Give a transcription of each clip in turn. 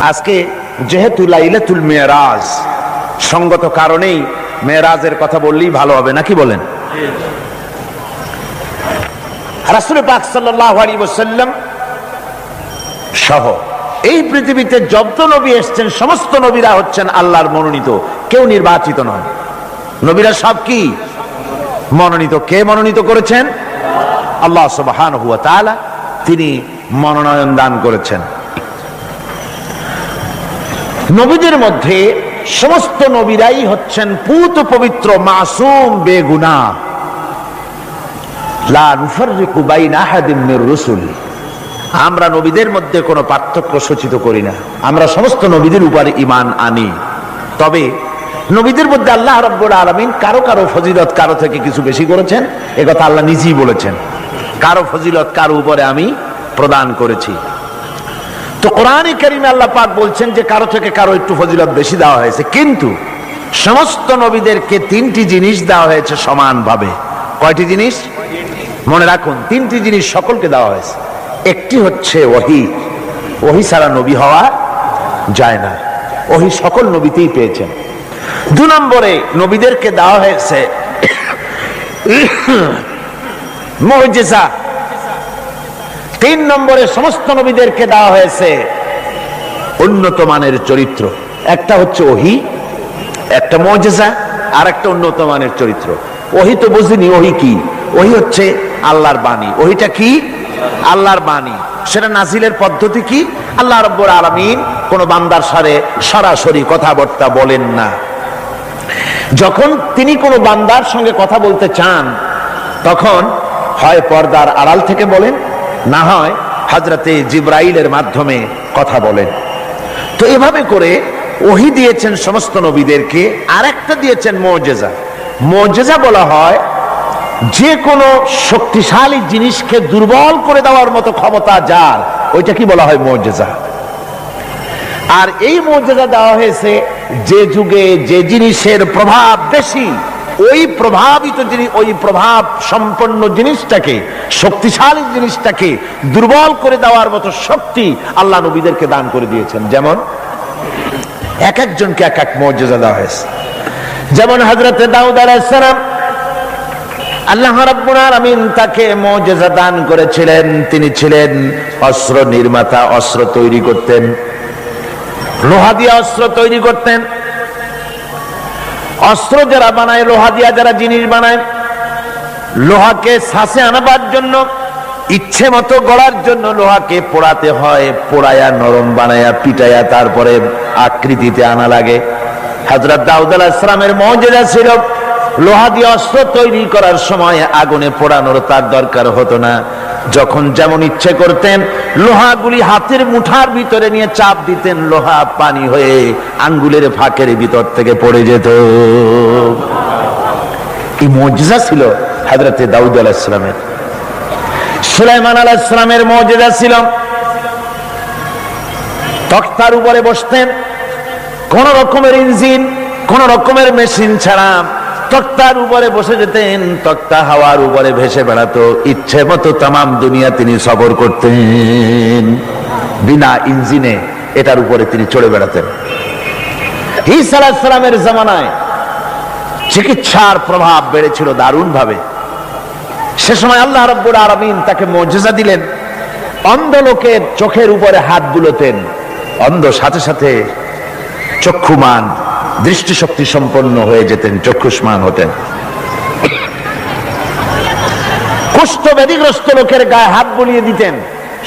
আজকে যেহেতু লাইলাতুল মেরাজ, সঙ্গত কারণেই মেরাজের কথা বললেই ভালো হবে, নাকি বলেন? রাসূল পাক সাল্লাল্লাহু আলাইহি ওয়াসাল্লাম সহ এই পৃথিবীতে যত নবী এসেছেন সমস্ত নবীরা হচ্ছেন আল্লাহর মনোনীত, কেউ নির্বাচিত নন। নবীরা সব কি মনোনীত? কে মনোনীত করেছেন? আল্লাহ সুবহানাহু ওয়া তাআলা, তিনি মনোনয়ন দান করেছেন। নবীদের মধ্যে সমস্ত নবীরাই হচ্ছেন পূত পবিত্র, মাসুম, বেগুনাহ। লা নুফাররিকু বাইনা আহাদিন মির রুসুলি, আমরা নবীদের মধ্যে কোনো পার্থক্য সূচিত করি না, আমরা সমস্ত নবীদের উপরে ঈমান আনি। তবে নবীদের মধ্যে আল্লাহ রাব্বুল আলামিন কারো কারো ফজিলত কারো থেকে কিছু বেশি করেছেন, এ কথা আল্লাহ নিজেই বলেছেন, কারো ফজিলত কারো উপরে আমি প্রদান করেছি। তো কোরআনে কারীমে আল্লাহ পাক বলছেন যে কারো থেকে কারো একটু ফজিলত বেশি দেওয়া হয়েছে, কিন্তু সমস্ত নবীদেরকে তিনটি জিনিস দেওয়া হয়েছে সমানভাবে। কয়টি জিনিস? মনে রাখুন, তিনটি জিনিস সকলকে দেওয়া হয়েছে। একটি হচ্ছে ওহী, ওহী ছাড়া নবী হওয়া যায় না, ওহী সকল নবীতেই পেয়েছেন। 2 নম্বরে নবীদেরকে দেওয়া হয়েছে মুজিজা। 3 নম্বরে সমস্ত নবীদেরকে দেওয়া হয়েছে উন্নত মানের চরিত্র। একটা হচ্ছে ওহী, একটা মুজিজা, আর একটা উন্নত মানের চরিত্র। ওহী তো বুঝিনি, ওহী কি? ওহী হচ্ছে আল্লাহর বাণী। ওহীটা কি? আল্লাহর বাণী। সেটা নাজিলের পদ্ধতি কি? আল্লাহ রাব্বুল আলামিন কোন বান্দার সাথে সরাসরি কথাবার্তা বলেন না। যখন তিনি কোন বান্দার সঙ্গে কথা বলতে চান, তখন হয় পর্দার আড়াল থেকে বলেন, না হয় হযরতে জিবরাইলের মাধ্যমে কথা বলেন। তো এভাবে করে ওহী দিয়েছেন সমস্ত নবীদেরকে। আর একটা দিয়েছেন মুজিজা। মুজিজা বলা হয় যে কোনো শক্তিশালী জিনিসকে দুর্বল করে দেওয়ার মতো ক্ষমতা যার, ওইটা কি বলা হয়? মুজিজা। আর এই মুজিজা দেওয়া হয়েছে যে যুগে যে জিনিসের প্রভাব বেশি, ওই প্রভাবিত জিনিস, ওই প্রভাব সম্পন্ন জিনিসটাকে, শক্তিশালী জিনিসটাকে দুর্বল করে দেওয়ার মতো শক্তি আল্লাহ নবীদেরকে দান করে দিয়েছেন। যেমন এক একজনকে এক এক মুজিজা দেওয়া হয়েছে। যেমন হযরতে দাউদ আলাইহিস সালাম, আল্লাহ রাব্বুল আলামিন তাকে মুজিজা দান করেছিলেন। তিনি ছিলেন অস্ত্র নির্মাতা, অস্ত্র তৈরি করতেন, লোহা দিয়ে অস্ত্র তৈরি করতেন। অস্ত্র যারা বানায়, লোহা দিয়া যারা জিনিস বানায়, লোহাকে ছাঁচে আনবার জন্য, ইচ্ছে মতো গড়ার জন্য লোহাকে পোড়াতে হয়, পোড়ায়া নরম বানায়া পিটায়া তারপরে আকৃতিতে আনা লাগে। হযরত দাউদ আলাইহিস সালামের মুজিজা ছিল লোহা দিয়ে অস্ত্র তৈরি করার সময় আগুনে পোড়ানোর তার দরকার হতো না। যখন যেমন ইচ্ছে করতেন লোহাগুলি হাতের মুঠার ভিতরে নিয়ে চাপ দিতেন, লোহা পানি হয়ে আঙ্গুলের ফাঁকের ভিতর থেকে পড়ে যেত। এই মুজিজা ছিল হযরতে দাউদ আলাইহিস সালামের। সুলাইমান আলাইহিস সালামের মুজিজা ছিল তক্তার উপরে বসতেন, কোন রকমের ইঞ্জিন, কোন রকমের মেশিন ছাড়া তক্তার উপরে বসে যেতেন, তক্তা হাওয়ার উপরে ভেসে বেড়াতো, ইচ্ছে মতো তামাম দুনিয়া তিনি সফর করতেন, বিনা ইঞ্জিনে এটার উপরে তিনি চড়ে বেড়াতেন। ঈসা আলাইহিস সালামের জামানায় চিকিৎসার প্রভাব বেড়েছিল দারুণ ভাবে। সে সময় আল্লাহ রাব্বুল আলামিন তাকে মুজিজা দিলেন, অন্ধ লোকের চোখের উপরে হাত বুলোতেন, অন্ধ সাথে সাথে চক্ষুমান, দৃষ্টিশক্তি সম্পন্ন হয়ে যেতেন, চক্ষুষ্মান হতেন। কুষ্ঠ ব্যাধিগ্রস্ত লোকের গায়ে হাত বুলিয়ে দিতেন,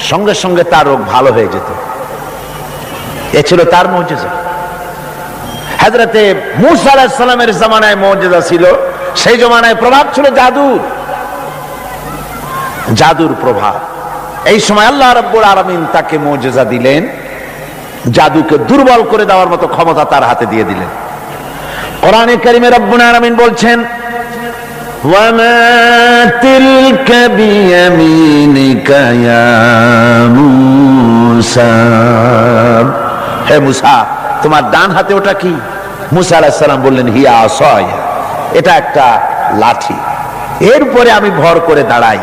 সঙ্গে সঙ্গে তার রোগ ভালো হয়ে যেত। এ ছিল তার মুজিজা। হযরতে মূসা আলাইহিস সালামের জামানায় মুজিজা ছিল, সেই জামানায় প্রভাব ছিল জাদুর, জাদুর প্রভাব। এই সময় আল্লাহ রাব্বুল আলামিন তাকে মুজিজা দিলেন, জাদুকে দুর্বল করে দেওয়ার মতো ক্ষমতা তার হাতে দিয়ে দিলেন। কোরআনে কারীমে রব্বুল আলামিন বলছেন, ওয়া মা তিলকা বিয়ামিনিকা ইয়া মূসা, হে মূসা তোমার ডান হাতে ওটা কি? মূসা আলাইহিস সালাম বললেন, হিয়া আসায়া, এটা একটা লাঠি, এর উপরে আমি ভর করে দাঁড়াই,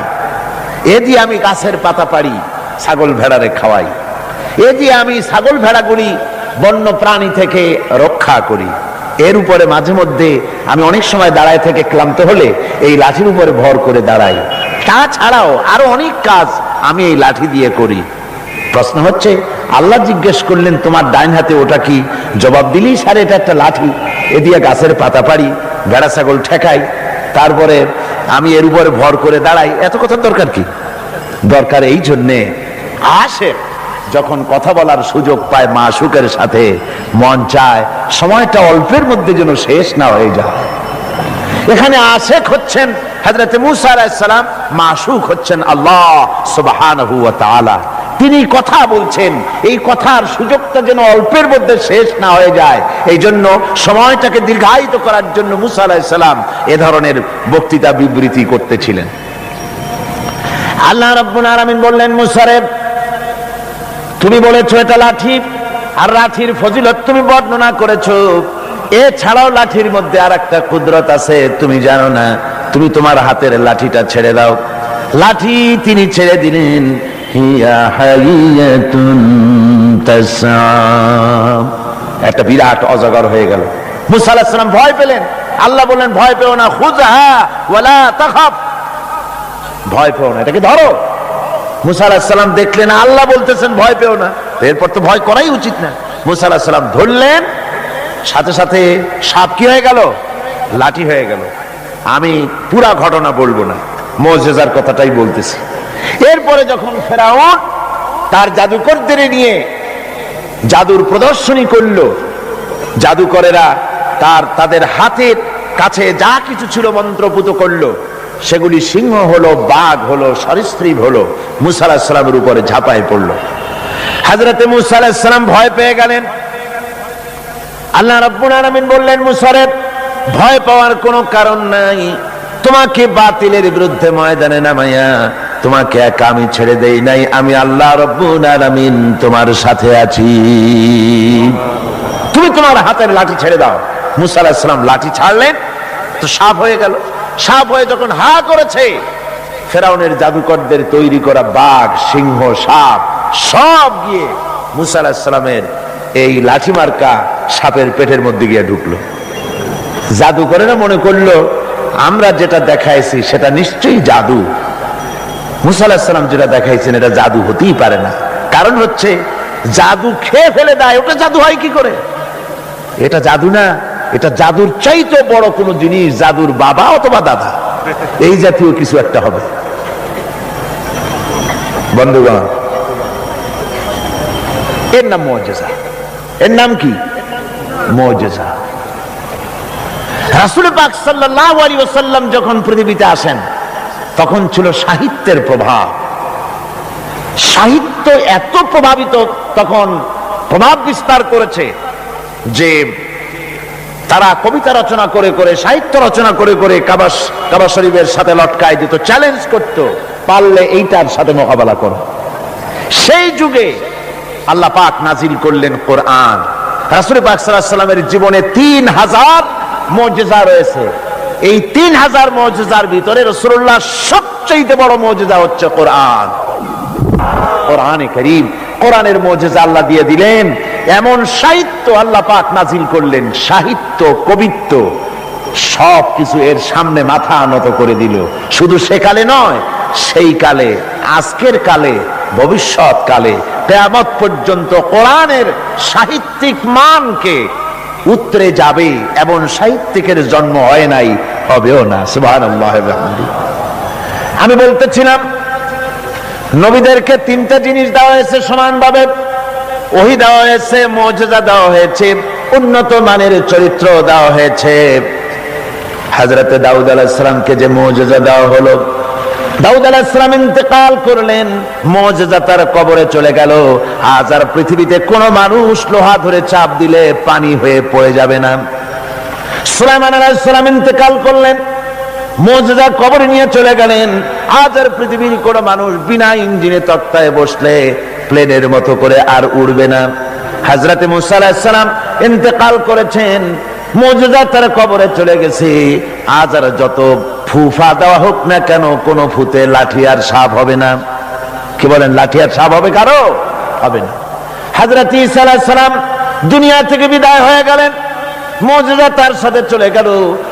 এ দিয়ে আমি গাছের পাতা পাড়ি, ছাগল ভেড়ারে খাওয়াই। এই যে আমি ছাগল ভেড়াগুলি বন্য প্রাণী থেকে রক্ষা করি, এর উপরে মাঝে মধ্যে আমি অনেক সময় দাঁড়ায় থেকে ক্লান্ত হলে এই লাঠির উপরে ভর করে দাঁড়াই। তাছাড়াও আরো অনেক কাজ আমি এই লাঠি দিয়ে করি। প্রশ্ন হচ্ছে, আল্লাহ জিজ্ঞেস করলেন তোমার ডাইন হাতে ওটা কি? জবাব দিলেই স্যার এটা একটা লাঠি, এ দিয়ে গাছের পাতা পারি, ভেড়া ছাগল ঠেকাই, তারপরে আমি এর উপরে ভর করে দাঁড়াই। এত কথার দরকার কি? দরকার এই জন্যে আশেক যখন কথা বলার সুযোগ পায় মাশূকের সাথে, মন চায় সময়টা অল্পের মধ্যে যেন শেষ না হয়ে যায়। এখানে আশেক হচ্ছেন হযরত মূসা আলাইহিস সালাম, মাশূক হচ্ছেন আল্লাহ সুবহানাহু ওয়া তাআলা। তিনি কথা বলছেন, এই কথার সুযোগটা যেন অল্পের মধ্যে শেষ না হয়ে যায়, এই জন্য সময়টাকে দীর্ঘায়িত করার জন্য মূসা আলাইহিস সালাম এ ধরনের বক্তৃতা বিবৃতি করতেছিলেন। আল্লাহ রাব্বুল আলামিন বললেন, মূসা রে, তুমি বলেছো এটা লাঠি, আর লাঠির ফজিলত তুমি বর্ণনা করেছো, এছাড়াও লাঠির মধ্যে আর একটা কুদরত আছে, তুমি জানো না? তুমি তোমার হাতের লাঠিটা ছেড়ে দাও। লাঠি তিনি ছেড়ে দিলেন, হিয়া হাইয়াতুন তাসআ, একটা বিরাট অজগর হয়ে গেল। মূসা আলাইহিস সালাম ভয় পেলেন। আল্লাহ বললেন, ভয় পেও না, খুযহা ওয়ালা তাখাফ, ভয় পেও না, এটাকে ধরো। মূসা আলাইহিস সালাম দেখলেন আল্লাহ বলতেছেন ভয় পেও না, এরপর তো ভয় করাই উচিত না। মূসা আলাইহিস সালাম ধরলেন, সাথে সাথে সাপ কি হয়ে গেল? লাঠি হয়ে গেল। আমি পুরা ঘটনা বলবো না, মুজিজার কথাটাই বলতেছি। এরপরে যখন ফেরাউন তার জাদুকরদের নিয়ে জাদুর প্রদর্শনী করলো, জাদুকরেরা তাদের হাতের কাছে যা কিছু ছিল মন্ত্রপুত করলো, সেগুলি সিংহ হলো, বাঘ হলো, সরীসৃপ হলো, মূসা আলাইহিস সালামের উপরে ঝাঁপায় পড়লো। হযরতে মূসা আলাইহিস সালাম ভয় পেয়ে গেলেন। আল্লাহ রাব্বুল আলামিন বললেন, মূসা রে, ভয় পাওয়ার কোনো কারণ নাই, তোমাকে বাতিলের বিরুদ্ধে ময়দানে নামাইয়া তোমাকে একা আমি ছেড়ে দেই নাই, আমি আল্লাহ রাব্বুল আলামিন তোমার সাথে আছি, তুমি তোমার হাতের লাঠি ছেড়ে দাও। মূসা আলাইহিস সালাম লাঠি ছাড়লেন, তো সাপ হয়ে গেল। সাপ হয়ে যখন হা করেছে, ফেরাউনের জাদুকরদের তৈরি করা বাঘ, সিংহ, সাপ সব গিয়ে মূসা আলাইহিস সালামের এই লাঠি মার্কা সাপের পেটের মধ্যে গিয়ে ঢুকলো। জাদুকরেরা মনে করলো আমরা যেটা দেখাইছি সেটা নিশ্চয়ই জাদু। মূসা আলাইহিস সালাম যেটা দেখাইছেন এটা জাদু হতেই পারে না, কারণ হচ্ছে জাদু খেয়ে ফেলে দেয়, ওটা জাদু হয় কি করে? এটা জাদু না, এটা জাদুর চাইতে বড় কোন জিনিস, জাদুর বাবা অথবা দাদা, এই জাতীয় কিছু একটা হবে। বন্ধুগণ, এর নাম মুজিজা। এর নাম কি? মুজিজা। রাসূল পাক সাল্লাল্লাহু আলাইহি ওয়াসাল্লাম যখন পৃথিবীতে আসেন, তখন ছিল সাহিত্যের প্রভাব। সাহিত্য এত প্রভাবিত, তখন প্রভাব বিস্তার করেছে যে তারা কবিতা রচনা করে করে, সাহিত্য রচনা করে করে কাবা শরীফের সাথে লটকায় দিত, চ্যালেঞ্জ করত, পারলে এইটার সাথে মোকাবেলা করো। সেই যুগে আল্লাহ পাক নাজিল করলেন কোরআন। রাসূল পাক সাল্লাল্লাহু আলাইহি ওয়াসাল্লামের জীবনে 3000 মুজিজা রয়েছে। এই 3000 মুজিজার ভিতরে রাসূলুল্লাহ সবচেয়ে বড় মুজিজা হচ্ছে কোরআন। কোরআনে কারীম, কোরআনের মুজিজা আল্লাহ দিয়ে দিলেন। এমন সাহিত্য আল্লাহ পাক নাজিল করলেন, সাহিত্য, কবিত্ব সব কিছু এর সামনে মাথা নত করে দিল। শুধু সেকালে নয়, সেই কালে, আজকের কালে, ভবিষ্যৎ কালে, কিয়ামত পর্যন্ত কোরআনের সাহিত্যিক মানকে উতরে যাবে, এমন সাহিত্যিকের জন্ম হয় নাই, হবেও না। সুবহানাল্লাহ। আমি বলতেছিলাম, নবীদেরকে 3টা জিনিস দেওয়া হয়েছে সমানভাবে। ওহী দেওয়া হয়েছে, মুজিজা দেওয়া হয়েছে, উন্নত মানের চরিত্র দেওয়া হয়েছে। হযরত দাউদ আলাইহিস সালামকে যে মুজিজা দেওয়া হলো, দাউদ আলাইহিস সালাম ইন্তেকাল করলেন, মুজিজা তার কবরে চলে গেল। আজ আর পৃথিবীতে কোন মানুষ লোহা ধরে চাপ দিলে পানি হয়ে পড়ে যাবে না। সুলাইমান আলাইহিস সালাম ইন্তেকাল করলেন, মুজিজা কবরে নিয়ে চলে গেলেন। আজ আর পৃথিবীর কোন মানুষ বিনা ইঞ্জিনে তক্তায় বসলে প্লেনের মতো করে আর উড়বে না। হযরত মূসা আলাইহিস সালাম ইন্তেকাল করেছেন, মুজিজা তার কবরে চলে গেছে। আজ আর যত ফুফা দেওয়া হোক না কেন, কোন ফুতে লাঠি আর সাপ হবে না। কি বলেন? লাঠি আর সাপ হবে কারো? হবে না। হযরত ঈসা আলাইহিস সালাম দুনিয়া থেকে বিদায় হয়ে গেলেন, মুজিজা তার সাথে চলে গেল।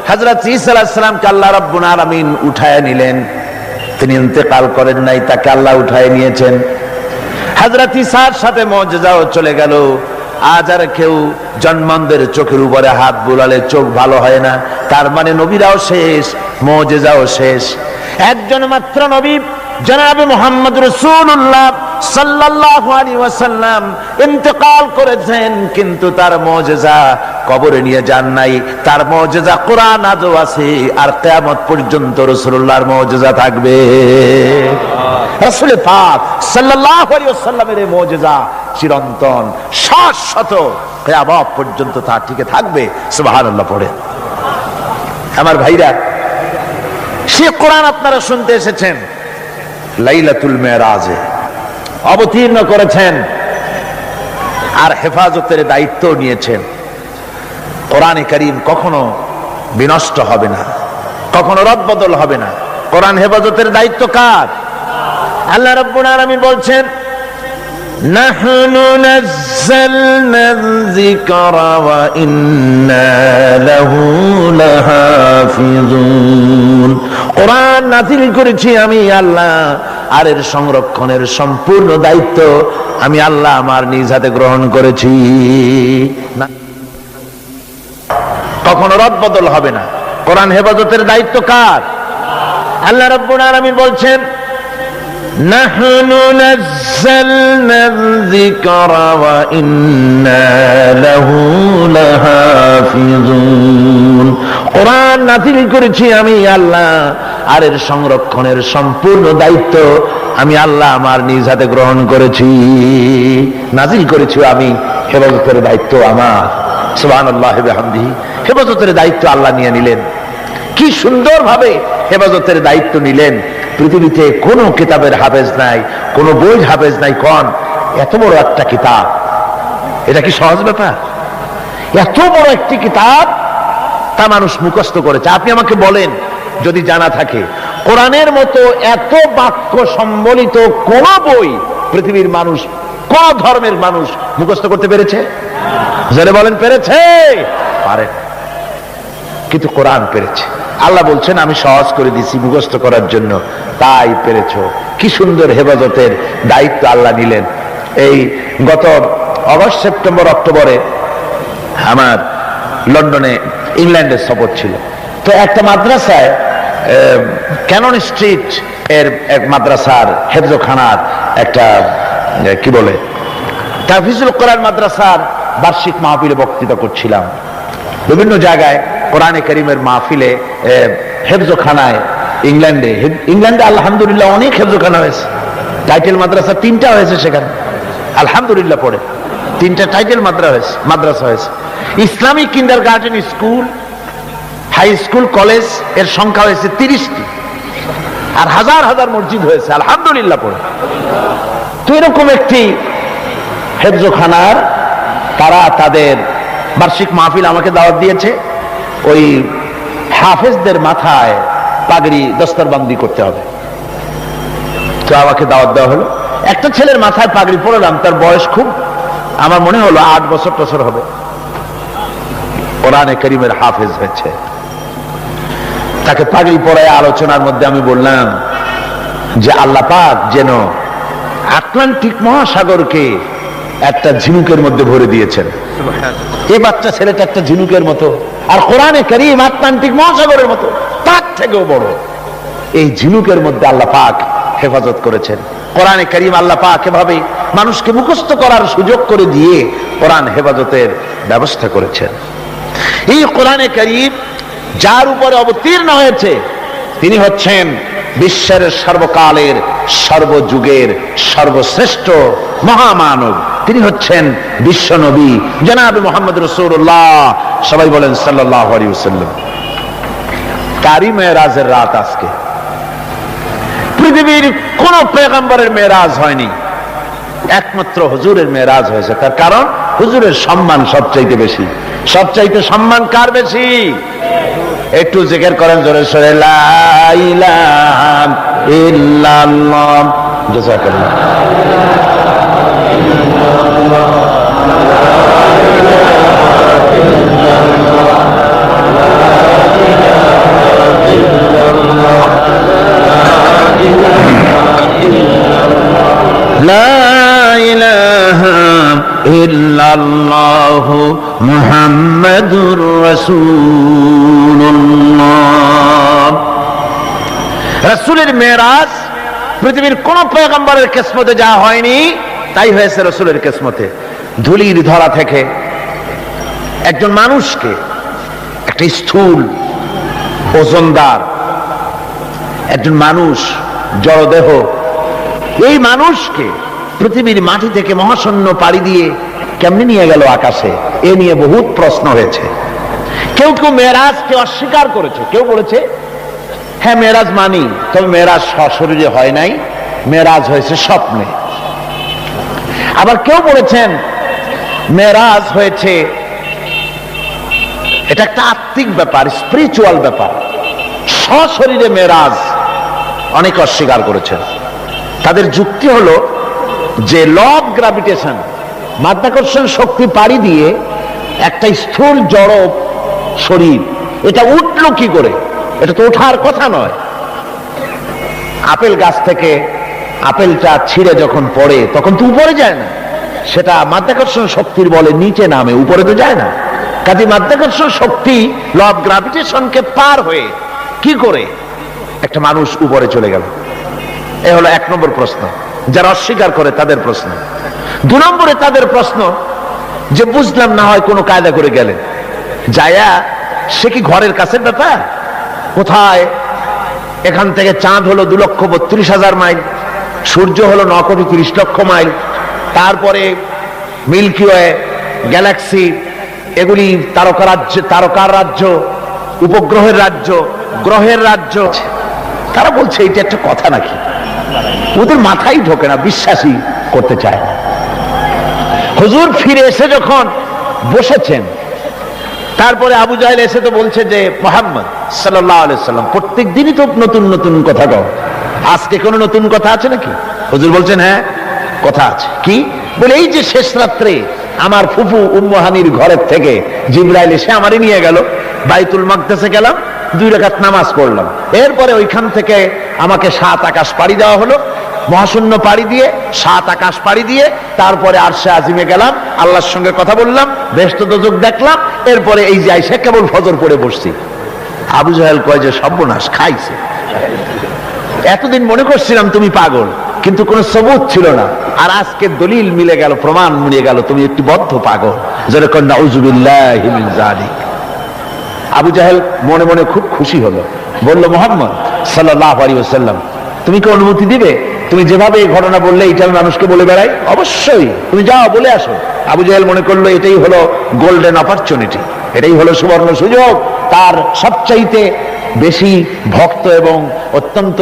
হযরত ঈসা আলাইহিস সালামকে আল্লাহ রাব্বুল আলামিন উঠায় নিলেন, তিনি ইন্তেকাল করেন নাই, তাকে আল্লাহ উঠায় নিয়েছেন। হযরত ঈসার সাথে মুজিজাও চলে গেল। আজ আর কেউ জন্মান্ধের চোখের উপরে হাত বুলালে চোখ ভালো হয় না, তার মানে নবীরাও শেষ, মুজিজাও শেষ। একজন মাত্র নবী জনাবে মুহাম্মদ রাসূলুল্লাহ সাল্লাল্লাহু আলাইহি ওয়াসাল্লাম ইন্তেকাল করেছেন, কিন্তু তার মুজিজা কবরে নিয়ে যান নাই। তার মুজিজা কোরআন আজও আছে, আর কিয়ামত পর্যন্ত রাসূলুল্লাহর মুজিজা থাকবে। রাসূল পাক সাল্লাল্লাহু আলাইহি ওয়াসাল্লামের মুজিজা চিরন্তন, শাশ্বত, কিয়ামত পর্যন্ত তা টিকে থাকবে। সুবহানাল্লাহ পড়ে। আমার ভাইরা, সে কোরআন আপনারা শুনতে এসেছেন, লাইলাতুল মেরাজে অবতীর্ণ করেছেন আর হেফাজতের দায়িত্ব নিয়েছেন। কোরআনে কারীম কখনো বিনষ্ট হবে না, কখনো রদবদল হবে না। কোরআন হেফাজতের দায়িত্ব কার? আল্লাহ রাব্বুল আলামিন বলছেন, নাহনু নাযালনা যিকরা ওয়া ইন্না লাহু লাহাফিজুন। কোরআন নাযিল করেছি আমি আল্লাহ, আর এর সংরক্ষণের সম্পূর্ণ দায়িত্ব আমি আল্লাহ আমার নিজ হাতে গ্রহণ করেছি। কখনো রদবদল হবে না। কোরআন হেফাজতের দায়িত্ব কার? আল্লাহ রাব্বুল আলামিন বলছেন, নাহনু নাযালনা যিকরা ওয়া ইন্না লাহু লাহাফিজুন। কোরআন নাযিল করেছি আমি আল্লাহ, আর এর সংরক্ষণের সম্পূর্ণ দায়িত্ব আমি আল্লাহ আমার নিজ হাতে গ্রহণ করেছি। নাযিল করেছি আমি, হেফাজতের দায়িত্ব আমার। সুবহানাল্লাহি ওয়া বিহামদিহি। হেফাজতের দায়িত্ব আল্লাহ নিয়ে নিলেন। কি সুন্দরভাবে হেফাজতের দায়িত্ব নিলেন। পৃথিবীতে কোনো কিতাবের হাফেজ নাই, কোনো বই হাফেজ নাই। কোন এত বড় একটা কিতাব, এটা কি সহজ ব্যাপার? এত বড় একটি কিতাব তা মানুষ মুখস্থ করেছে। আপনি আমাকে বলেন, যদি জানা থাকে, কোরআনের মতো এত বাক্য সম্বলিত কোন বই পৃথিবীর মানুষ, কোন ধর্মের মানুষ মুখস্থ করতে পেরেছে? যারা বলেন পেরেছে? পারে, কিন্তু কোরআন পেরেছে। আল্লাহ বলছেন, আমি সহজ করে দিছি মুখস্থ করার জন্য, তাই পেরেছ। কি সুন্দর হেফাজতের দায়িত্ব আল্লাহ নিলেন। এই গত অগস্ট, সেপ্টেম্বর, অক্টোবরে আমার লন্ডনে ইংল্যান্ডের সফর ছিল। তো একটা মাদ্রাসায়, ক্যানন স্ট্রিট এর এক মাদ্রাসার হেফজখানার একটা কি বলে তাহফিজুল কোরআন মাদ্রাসার বার্ষিক মাহফিলে বক্তৃতা করছিলাম। বিভিন্ন জায়গায় কোরআনে কারীমের মাহফিলে, হেফজখানায় ইংল্যান্ডে আলহামদুলিল্লাহ অনেক হেফজখানা হয়েছে। টাইটেল মাদ্রাসা 3টা হয়েছে সেখানে, আলহামদুলিল্লাহ পড়ে 3টা টাইটেল মাদ্রাসা হয়েছে। Islamic kindergarten school, high school, college এর সংখ্যা হয়েছে 30টি, আর হাজার হাজার মসজিদ হয়েছে, আলহামদুলিল্লাহ পড়ে। তো এরকম একটি হেফজখানার তারা তাদের বার্ষিক মাহফিল আমাকে দাওয়াত দিয়েছে। ওই হাফেজদের মাথায় পাগড়ি দস্তরবন্দি করতে হবে, তো আমাকে দাওয়াত দেওয়া হলো। একটা ছেলের মাথায় পাগড়ি পরালাম, তার বয়স খুব, আমার মনে হলো 8 বছর হবে। কোরআনে কারীমের হাফেজ হয়েছে। তাকে পাগড়ি পরায় আলোচনার মধ্যে আমি বললাম যে আল্লাহ পাক যেন আটলান্টিক মহাসাগরকে একটা ঝিনুকের মধ্যে ভরে দিয়েছেন। এই বাচ্চা ছেলেটা একটা ঝিনুকের মতো, আর কোরআনে কারীম আটলান্টিক মহাসাগরের মতো, তার থেকেও বড়। এই ঝিনুকের মধ্যে আল্লাহ পাক হেফাজত করেছেন। কোরআনে কারীম আল্লাহ পাক এভাবে মানুষকে মুখস্থ করার সুযোগ করে দিয়ে কোরআন হেফাজতের ব্যবস্থা করেছেন। এই কোরআনে কারীম যার উপরে অবতীর্ণ হয়েছে, তিনি হচ্ছেন বিশ্বের সর্বকালের, সর্বযুগের সর্বশ্রেষ্ঠ মহামানব। তিনি হচ্ছেন বিশ্ব নবী জনাবে মুহাম্মদ রাসূলুল্লাহ, সবাই বলেন সাল্লাল্লাহু আলাইহি ওয়াসাল্লাম। তারই মেরাজের রাত আজকে। পৃথিবীর কোন পয়গম্বরের মেরাজ হয়নি, একমাত্র হুজুরের মেরাজ হয়েছে। তার কারণ হুজুরের সম্মান সবচাইতে বেশি। সবচাইতে সম্মান কার বেশি? একটু জিকির করেন জোরে সোরে, লা ইলাহা ইল্লাল্লাহ। জাযাকাল্লাহ। ইল্লাল্লাহু মুহাম্মাদুর রাসূলুল্লাহ। রাসূলের মেরাজ পৃথিবীর কোন পয়গম্বরের কিসমতে যা হয়নি তাই হয়েছে রাসূলের কিসমতে। ধুলির ধরা থেকে একজন মানুষকে, একটা স্থূল ওজনদার একজন মানুষ, জড়দেহ, এই মানুষকে পৃথিবীর মাটি থেকে মহাশূন্য পাড়ি দিয়ে কেমনে নিয়ে গেল আকাশে, এ নিয়ে বহুত প্রশ্ন হয়েছে। কেউ কেউ মেরাজকে অস্বীকার করেছে, কেউ বলেছে হ্যাঁ মেরাজ মানি, তবে মেরাজ সশরীরে হয় নাই, মেরাজ হয়েছে স্বপ্নে। আবার কেউ বলেছেন মেরাজ হয়েছে, এটা একটা আত্মিক ব্যাপার, স্পিরিচুয়াল ব্যাপার, সশরীরে মেরাজ। অনেক অস্বীকার করেছেন। তাদের যুক্তি হলো যে ল অফ গ্রাভিটেশন, মাধ্যাকর্ষণ শক্তি পাড়ি দিয়ে একটা স্থূল জড় শরীর, এটা উঠলো কি করে? এটা তো ওঠার কথা নয়। আপেল গাছ থেকে আপেলটা ছিঁড়ে যখন পড়ে তখন তো উপরে যায় না, সেটা মাধ্যাকর্ষণ শক্তির বলে নিচে নামে, উপরে তো যায় না। কাজে মাধ্যাকর্ষণ শক্তি ল অফ গ্রাভিটেশনকে পার হয়ে কি করে একটা মানুষ উপরে চলে গেল? এ হলো এক নম্বর প্রশ্ন, যারা অস্বীকার করে তাদের প্রশ্ন। দু নম্বরে তাদের প্রশ্ন যে বুঝলাম না হয় কোনো কায়দা করে গেলেন, যায়া সে কি ঘরের কাছের ব্যাপার? কোথায়? এখান থেকে চাঁদ হলো 2,32,000 মাইল, সূর্য হলো 9,30,00,000 মাইল, তারপরে মিল্কি ওয়ে, গ্যালাক্সি, এগুলি তারকার রাজ্য, উপগ্রহের রাজ্য, গ্রহের রাজ্য। তারা বলছে এটা একটা কথা নাকি? ওদের মাথায় ঢোকে না, বিশ্বাসই করতে চায় না। হুজুর ফিরে এসে যখন বসেছেন, তারপরে আবু জাহেল এসে তো বলছে যে মুহাম্মদ সাল্লাল্লাহু আলাইহি সাল্লাম প্রত্যেক দিনই তো নতুন নতুন কথা কও, আজকে কোনো নতুন কথা আছে নাকি? হুজুর বলছেন হ্যাঁ কথা আছে। কি বলে? এই যে শেষ রাত্রে আমার ফুফু উম্মু হানির ঘরের থেকে জিবরাইল এসে আমারে নিয়ে গেল, বাইতুল মাকদাসে গেলাম, 2 রাকাত নামাজ পড়লাম, এরপরে ওইখান থেকে আমাকে 7 আকাশ পাড়ি দেওয়া হলো, মহাশূন্য পাড়ি দিয়ে 7 আকাশ পাড়ি দিয়ে তারপরে আরশে আজিমে গেলাম, আল্লাহর সঙ্গে কথা বললাম, বেহেশত দোজখ দেখলাম, এরপরে এই যে আইসা কেবল ফজর পড়ে বসছি। আবু জাহেল কয় যে সর্বনাশ খাইছে, এতদিন মনে করছিলাম তুমি পাগল, কিন্তু কোনো সবুত ছিল না, আর আজকে দলিল মিলে গেল, প্রমাণ মিলে গেল তুমি একটি বদ্ধ পাগল। যেরকম নাউযুবিল্লাহি মিন যালিক। আবু জাহেল মনে মনে খুব খুশি হলো, বলল মুহাম্মদ সাল্লাল্লাহু আলাইহি ওয়াসাল্লাম তুমি কি অনুমতি দিবে? তুমি যেভাবে এই ঘটনা বললে এটা আমি মানুষকে বলে বেড়াই, অবশ্যই তুমি যাও বলে আসো। আবু জাহেল মনে করলো এটাই হলো গোল্ডেন অপরচুনিটি, এটাই হলো সুবর্ণ সুযোগ। তার সবচাইতে বেশি ভক্ত এবং অত্যন্ত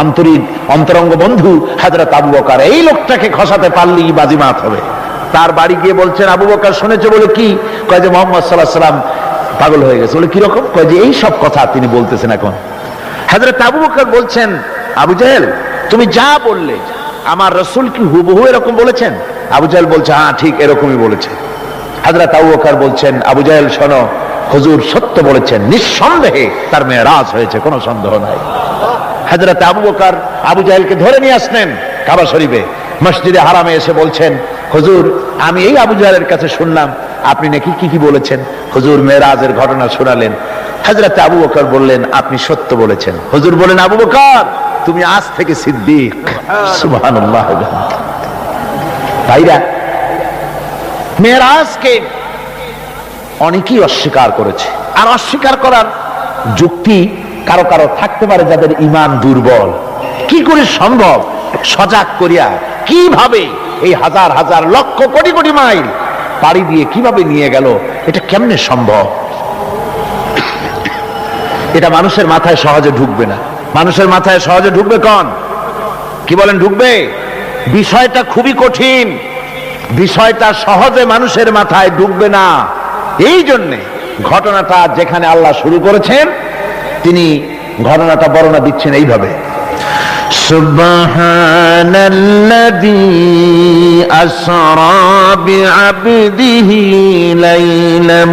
আন্তরিক অন্তরঙ্গ বন্ধু হযরত আবু বকর, এই লোকটাকে খসাতে পারলেই বাজিমাত হবে। তার বাড়ি গিয়ে বলছেন আবু বকর শুনেছে বলে কি? কয় যে মুহাম্মদ সাল্লাল্লাহু আলাইহি ওয়াসাল্লাম পাগল হয়ে গেছে। বলে কিরকম? কয় যে এই সব কথা তিনি বলতেছেন এখন। হযরত আবু বকর বলছেন আবু জাহেল তুমি যা বললে আমার রাসূল কি হুবহু এরকম বলেছেন? আবু জাহেল বলছে হ্যাঁ ঠিক এরকমই বলেছে। হযরত আবু বকর বলছেন আবু জাহেল শোনো, হুজুর সত্য বলেছেন, নিঃসন্দেহে তার মেরাজ হয়েছে, কোনো সন্দেহ নাই। হযরত আবু বকর আবু জাহেলকে ধরে নিয়ে আসলেন কাবা শরীফে, মসজিদে হারামে এসে বলছেন হুজুর আমি এই আবু জাহেলের কাছে শুনলাম আপনি নাকি কি কি বলেছেন। হুজুর মেরাজের ঘটনা শোনালেন। হযরত আবু বকর বললেন আপনি সত্য বলেছেন। হুজুর বলেন আবু বকর তুমি আজ থেকে সিদ্দিক। সুবহানাল্লাহ। ভাইরা, মেরাজকে অনেকেই অস্বীকার করেছে, আর অস্বীকার করার যুক্তি কারো কারো থাকতে পারে যাদের ঈমান দুর্বল। কি করে সম্ভব? সজাগ করিয়া কিভাবে এই হাজার হাজার লক্ষ কোটি কোটি মাইল পাড়ি দিয়ে কিভাবে নিয়ে গেল, এটা কেমনে সম্ভব? এটা মানুষের মাথায় সহজে ঢুকবে না। মানুষের মাথায় সহজে ঢুকবে কোন? কি বলেন ঢুকবে? বিষয়টা খুবই কঠিন, বিষয়টা সহজে মানুষের মাথায় ঢুকবে না। এই জন্যে ঘটনাটা যেখানে আল্লাহ শুরু করেছেন তিনি ঘটনাটা বর্ণনা দিচ্ছেন এইভাবে। সুবহানাল্লাযী আসরা বিআবদিহি লাইলাম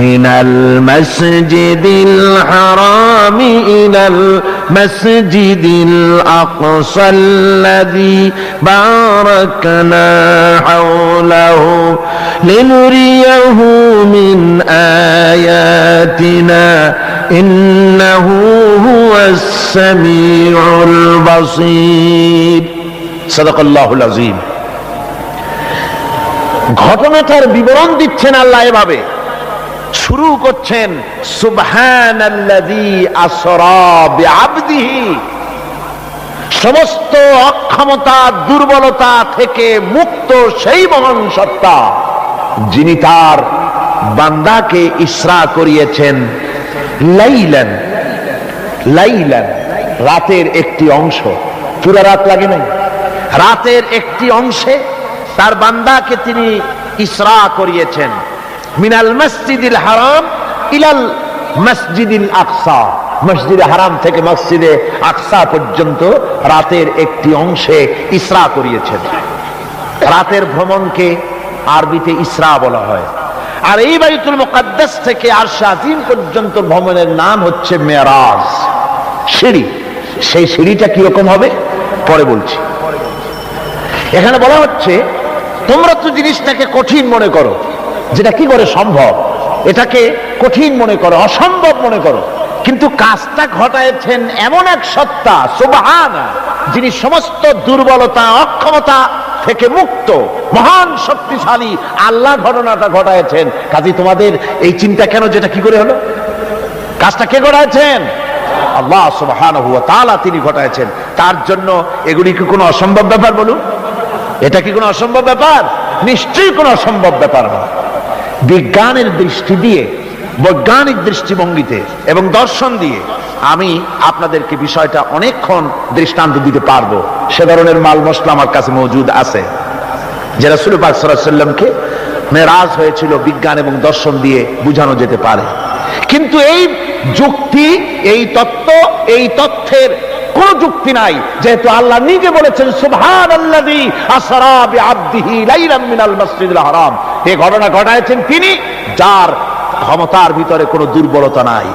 মিনাল মাসজিদিল হারাম ইলাল মাসজিদিল আকসাল্লাযী বারাকনা হাওলাহু লিনুরিয়াহু মিন আয়াতিনা ইন্নাহু হুয়াস সামিউল বাসীর। সাদাকাল্লাহুল আযীম। ঘটনাটার বিবরণ দিচ্ছেন আল্লাহ এভাবে, শুরু করছেন সুবহানাল্লাযী আসরা বিআবদিহি, সমস্ত অক্ষমতা দুর্বলতা থেকে মুক্ত সেই মহান সত্তা যিনি তার বান্দাকে ইসরা করিয়েছেন লাইলান, লাইলান রাতের একটি অংশ, পুরা রাত লাগে নাই, রাতের একটি অংশে তার বান্দাকে তিনি ইসরা করিয়েছেন মিনাল মসজিদিল হারাম ইলাল মসজিদিল আকসা, মসজিদে হারাম থেকে মসজিদে আকসা পর্যন্ত রাতের একটি অংশে ইসরা করিয়েছেন। রাতের ভ্রমণকে আরবিতে ইসরা বলা হয়। আর এই বাইতুল মুকাদ্দাস থেকে আরশে আজিম পর্যন্ত ভ্রমণের নাম হচ্ছে মেরাজ, সিঁড়ি। সেই সিঁড়িটা কিরকম হবে পরে বলছি। এখানে বলা হচ্ছে তোমরা তো জিনিসটাকে কঠিন মনে করো, যেটা কি করে সম্ভব, এটাকে কঠিন মনে করো, অসম্ভব মনে করো, কিন্তু কাজটা ঘটাইছেন এমন এক সত্তা সুবহানা, যিনি সমস্ত দুর্বলতা অক্ষমতা থেকে মুক্ত, মহান শক্তিশালী আল্লাহ ঘটনাটা ঘটাইছেন। কাজী তোমাদের এই চিন্তা কেন, যেটা কি করে হলো, কাজটা কে ঘটাইছেন? আল্লাহ সুবহানাহু ওয়া তাআলা তিনি ঘটাইছেন। তার জন্য এগুলি কি কোনো অসম্ভব ব্যাপার? বলুন, এটা কি কোনো অসম্ভব ব্যাপার? নিশ্চয়ই কোনো অসম্ভব ব্যাপার না। বিজ্ঞানের দৃষ্টি দিয়ে, বৈজ্ঞানিক দৃষ্টিভঙ্গিতে এবং দর্শন দিয়ে আমি আপনাদেরকে বিষয়টা অনেকক্ষণ দৃষ্টান্ত দিতে পারবো। সে ধরনের মাল মশলা আমার কাছে মজুদ আছে, যে রাসূল পাক সাল্লাল্লাহু আলাইহি ওয়াসাল্লামকে মেরাজ হয়েছিল বিজ্ঞান এবং দর্শন দিয়ে বুঝানো যেতে পারে। কিন্তু এই যুক্তি, এই তত্ত্ব, এই তথ্যের কোন যুক্তি নাই, যেহেতু আল্লাহ নিজে বলেছেন সুবহানাল্লাযী আসরা বিআবদিহি লাইলাম মিনাল মাসজিদিল হারাম। এই ঘটনা ঘটায়ছেন তিনি, যার ক্ষমতার ভিতরে কোনো দুর্বলতা নাই,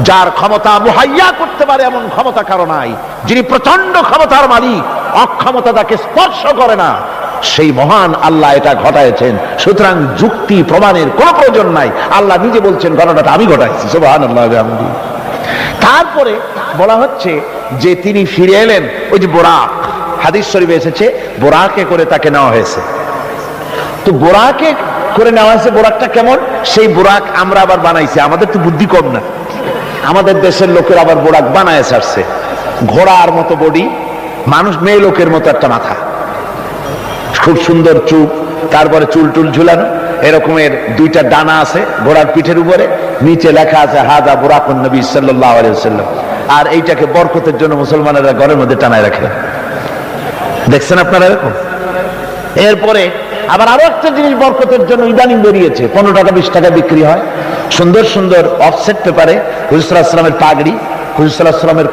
যার ক্ষমতা মুহাইয়া করতে পারে এমন ক্ষমতা কারো নাই, যিনি প্রচন্ড ক্ষমতার মালিক, অক্ষমতা তাকে স্পর্শ করে না, সেই মহান আল্লাহ এটা ঘটায়ছেন। সুতরাং যুক্তি প্রমাণের কোনো প্রয়োজন নাই, আল্লাহ নিজে বলছেন ঘটনাটা আমি ঘটাইছি। সুবহানাল্লাহ। তারপরে বলা হচ্ছে যে তিনি ফিরে এলেন, ওই যে বোরাক, হাদিস শরীফে এসেছে বোরাকে করে তাকে নেওয়া হয়েছে। তো বোরাকে করে নেওয়া হয়েছে, বোরাকটা কেমন, সেই বোরাক আমরা আবার বানাইছি, আমাদের তো বুদ্ধি কম না, আমাদের দেশের লোকের আবার বোরাক বানায় ছাড়ছে। ঘোড়ার মতো বডি, মানুষ মেয়ে লোকের মতো একটা মাথা, খুব সুন্দর চুপ, তারপরে চুল টুল ঝুলানো, এরকমের দুইটা ডানা আছে ঘোড়ার পিঠের উপরে, নিচে লেখা আছে হাযা বুরাকুন নবী সাল্লাল্লাহু আলাইহি ওয়াসাল্লাম। আর এইটাকে বরকতের জন্য মুসলমানেরা ঘরের মধ্যে টানায় রাখে, দেখছেন আপনারা এরকম। এরপরে আবার আরো একটা জিনিস বরকতের জন্য ইদানিং বেরিয়েছে, 15 টাকা 20 টাকা বিক্রি হয়, সুন্দর সুন্দর অফসেট পেপারে হুজুর সাল্লাল্লাহু আলাইহি ওয়াসাল্লামের পাগড়ি, হুজুর সাল্লাল্লাহু আলাইহি ওয়াসাল্লামের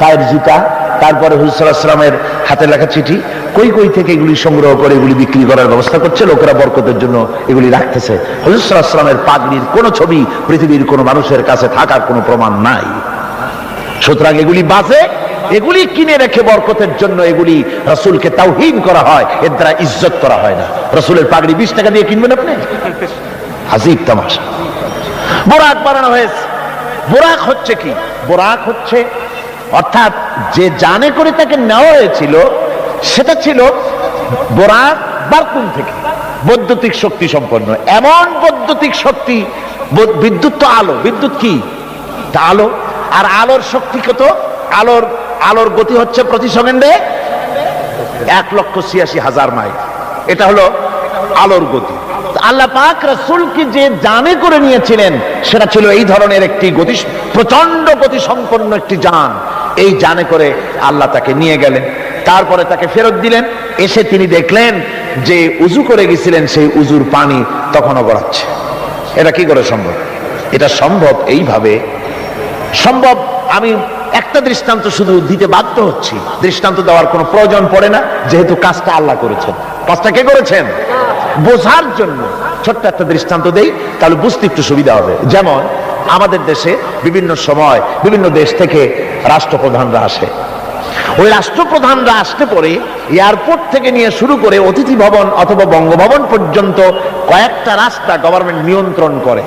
পায়ের জুতা, তারপরে হুজুর সাল্লাল্লাহু আলাইহি ওয়াসাল্লামের হাতে লেখা চিঠি, কই কই থেকে এগুলি সংগ্রহ করে এগুলি বিক্রি করার ব্যবস্থা করছে, লোকেরা বরকতের জন্য এগুলি রাখতেছে। হুজুর সাল্লাল্লাহু আলাইহি ওয়াসাল্লামের পাগড়ির কোন ছবি পৃথিবীর কোন মানুষের কাছে থাকার কোনো প্রমাণ নাই। সুতরাং এগুলি বাজে, এগুলি কিনে রেখে বরকতের জন্য এগুলি রাসূলকে তাওহীন করা হয়, এর দ্বারা ইজ্জত করা হয় না। রাসূলের পাগড়ি 20 টাকা দিয়ে কিনবেন আপনি? আজীব তামাশা। বোরাক বানানো হয়েছে। বোরাক হচ্ছে কি? বোরাক হচ্ছে, অর্থাৎ যে জানে করে তাকে নেওয়া হয়েছিল, সেটা ছিল বোরাক বারকুন থেকে, বৈদ্যুতিক শক্তি সম্পন্ন, এমন বৈদ্যুতিক শক্তি, বিদ্যুৎ তো আলো, বিদ্যুৎ কি তা আলো, আর আলোর শক্তি কত, আলোর গতি হচ্ছে প্রতি সেকেন্ডে 1,86,000 মাইল, এটা হলো আলোর গতি। আল্লাহ পাক রাসূলকে যে জানে করে নিয়েছিলেন, সেটা ছিল এই ধরনের একটি গতি, প্রচন্ড গতি সম্পন্ন একটি যান। এই জানে করে আল্লাহ তাকে নিয়ে গেলেন, তারপরে তাকে ফেরত দিলেন। এসে তিনি দেখলেন যে উজু করে গেছিলেন, সেই উজুর পানি তখনও গড়াচ্ছে। এটা কি করে সম্ভব? এটা সম্ভব এইভাবে সম্ভব, আমি একটা দৃষ্টান্ত শুধু দিতে বাধ্য হচ্ছি, দৃষ্টান্ত দেওয়ার কোনো প্রয়োজন পড়ে না, যেহেতু কাজটা আল্লাহ করেছেন। কাজটা কে করেছেন? বোঝার জন্য ছোট্ট একটা দৃষ্টান্ত দেই, তাহলে বুঝতে একটু সুবিধা হবে। যেমন আমাদের দেশে বিভিন্ন সময় বিভিন্ন দেশ থেকে রাষ্ট্রপ্রধানরা আসে। ওই রাষ্ট্রপ্রধানরা আসতে পরে এয়ারপোর্ট থেকে নিয়ে শুরু করে অতিথি ভবন অথবা বঙ্গভবন পর্যন্ত কয়েকটা রাস্তা গভর্নমেন্ট নিয়ন্ত্রণ করে।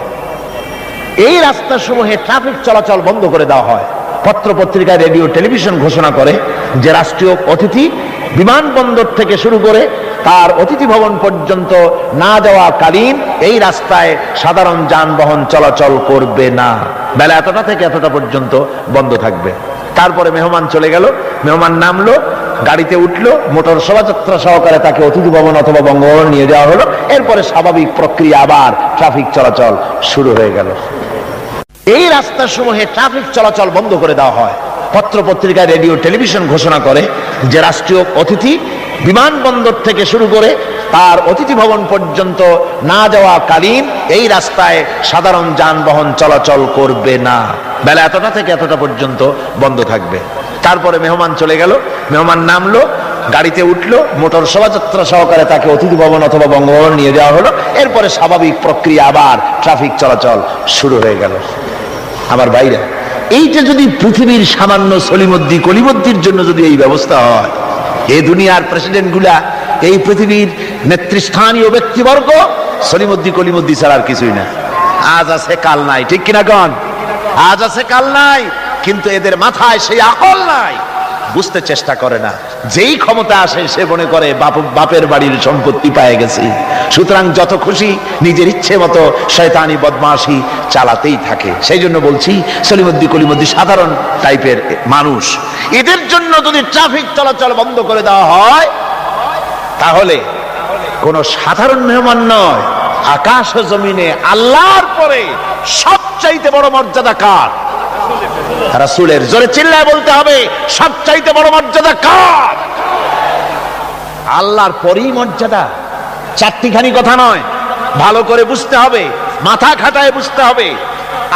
এই রাস্তাসমূহে ট্রাফিক চলাচল বন্ধ করে দেওয়া হয়। পত্র পত্রিকা, রেডিও, টেলিভিশন ঘোষণা করে যে রাষ্ট্রীয় অতিথি বিমানবন্দর থেকে শুরু করে তার অতিথি ভবন পর্যন্ত না যাওয়া কালীন এই রাস্তায় সাধারণ যানবাহন চলাচল করবে না, বেলা এতটা থেকে এতটা পর্যন্ত বন্ধ থাকবে। তারপরে মেহমান চলে গেল, মেহমান নামলো, গাড়িতে উঠলো, মোটর শোভাযাত্রা সহকারে তাকে অতিথি ভবন অথবা বঙ্গভবন নিয়ে যাওয়া হলো। এরপরে স্বাভাবিক প্রক্রিয়া, আবার ট্রাফিক চলাচল শুরু হয়ে গেল। এই রাস্তাসমূহে ট্রাফিক চলাচল বন্ধ করে দেওয়া হয়। পত্র পত্রিকা, রেডিও, টেলিভিশন ঘোষণা করে যে রাষ্ট্রীয় অতিথি বিমানবন্দর থেকে শুরু করে তার অতিথি ভবন পর্যন্ত না যাওয়া কালীন এই রাস্তায় সাধারণ যানবাহন চলাচল করবে না, বেলা এতটা থেকে এতটা পর্যন্ত বন্ধ থাকবে। তারপরে মেহমান চলে গেল, মেহমান নামলো, গাড়িতে উঠলো, মোটর শোভাযাত্রা সহকারে তাকে অতিথি ভবন অথবা বঙ্গভবন নিয়ে যাওয়া হলো। এরপরে স্বাভাবিক প্রক্রিয়া, আবার ট্রাফিক চলাচল শুরু হয়ে গেল। আমার ভাইরা, এইটা যদি পৃথিবীর সামান্য সলিমদ্দি কলিমদ্দির জন্য যদি এই ব্যবস্থা হয়, এই দুনিয়ার প্রেসিডেন্ট গুলা, এই পৃথিবীর নেতৃস্থানীয় ব্যক্তিবর্গ সলিমদ্দি কলিমদ্দি ছাড়া আর কিছুই না। আজ আছে কাল নাই, ঠিক কিনা গণ? আজ আছে কাল নাই, কিন্তু এদের মাথায় সেই আকল নাই, বুঝতে চেষ্টা করে না। যেই ক্ষমতা আসে সে মনে করে বাপের বাড়ির সম্পত্তি পেয়ে গেছি, সুতরাং যত খুশি নিজের ইচ্ছে মতো শয়তানি বদমাশি চালাতেই থাকে। সেই জন্য বলছি, সলিমদ্দি কলিমদ্দি সাধারণ টাইপের মানুষ, এদের জন্য যদি ট্রাফিক চলাচল বন্ধ করে দেওয়া হয়, তাহলে কোন সাধারণ মেহমান নয়, আকাশ ও জমিনে আল্লাহর পরে সবচাইতে বড় মর্যাদা কার? রাসূলের। জোরে চিল্লায় বলতে হবে, সবচাইতে বড় মর্যাদা কার? আল্লাহর পরেই মর্যাদা। চারটিখানি কথা নয়, ভালো করে বুঝতে হবে, মাথা খাটায় বুঝতে হবে।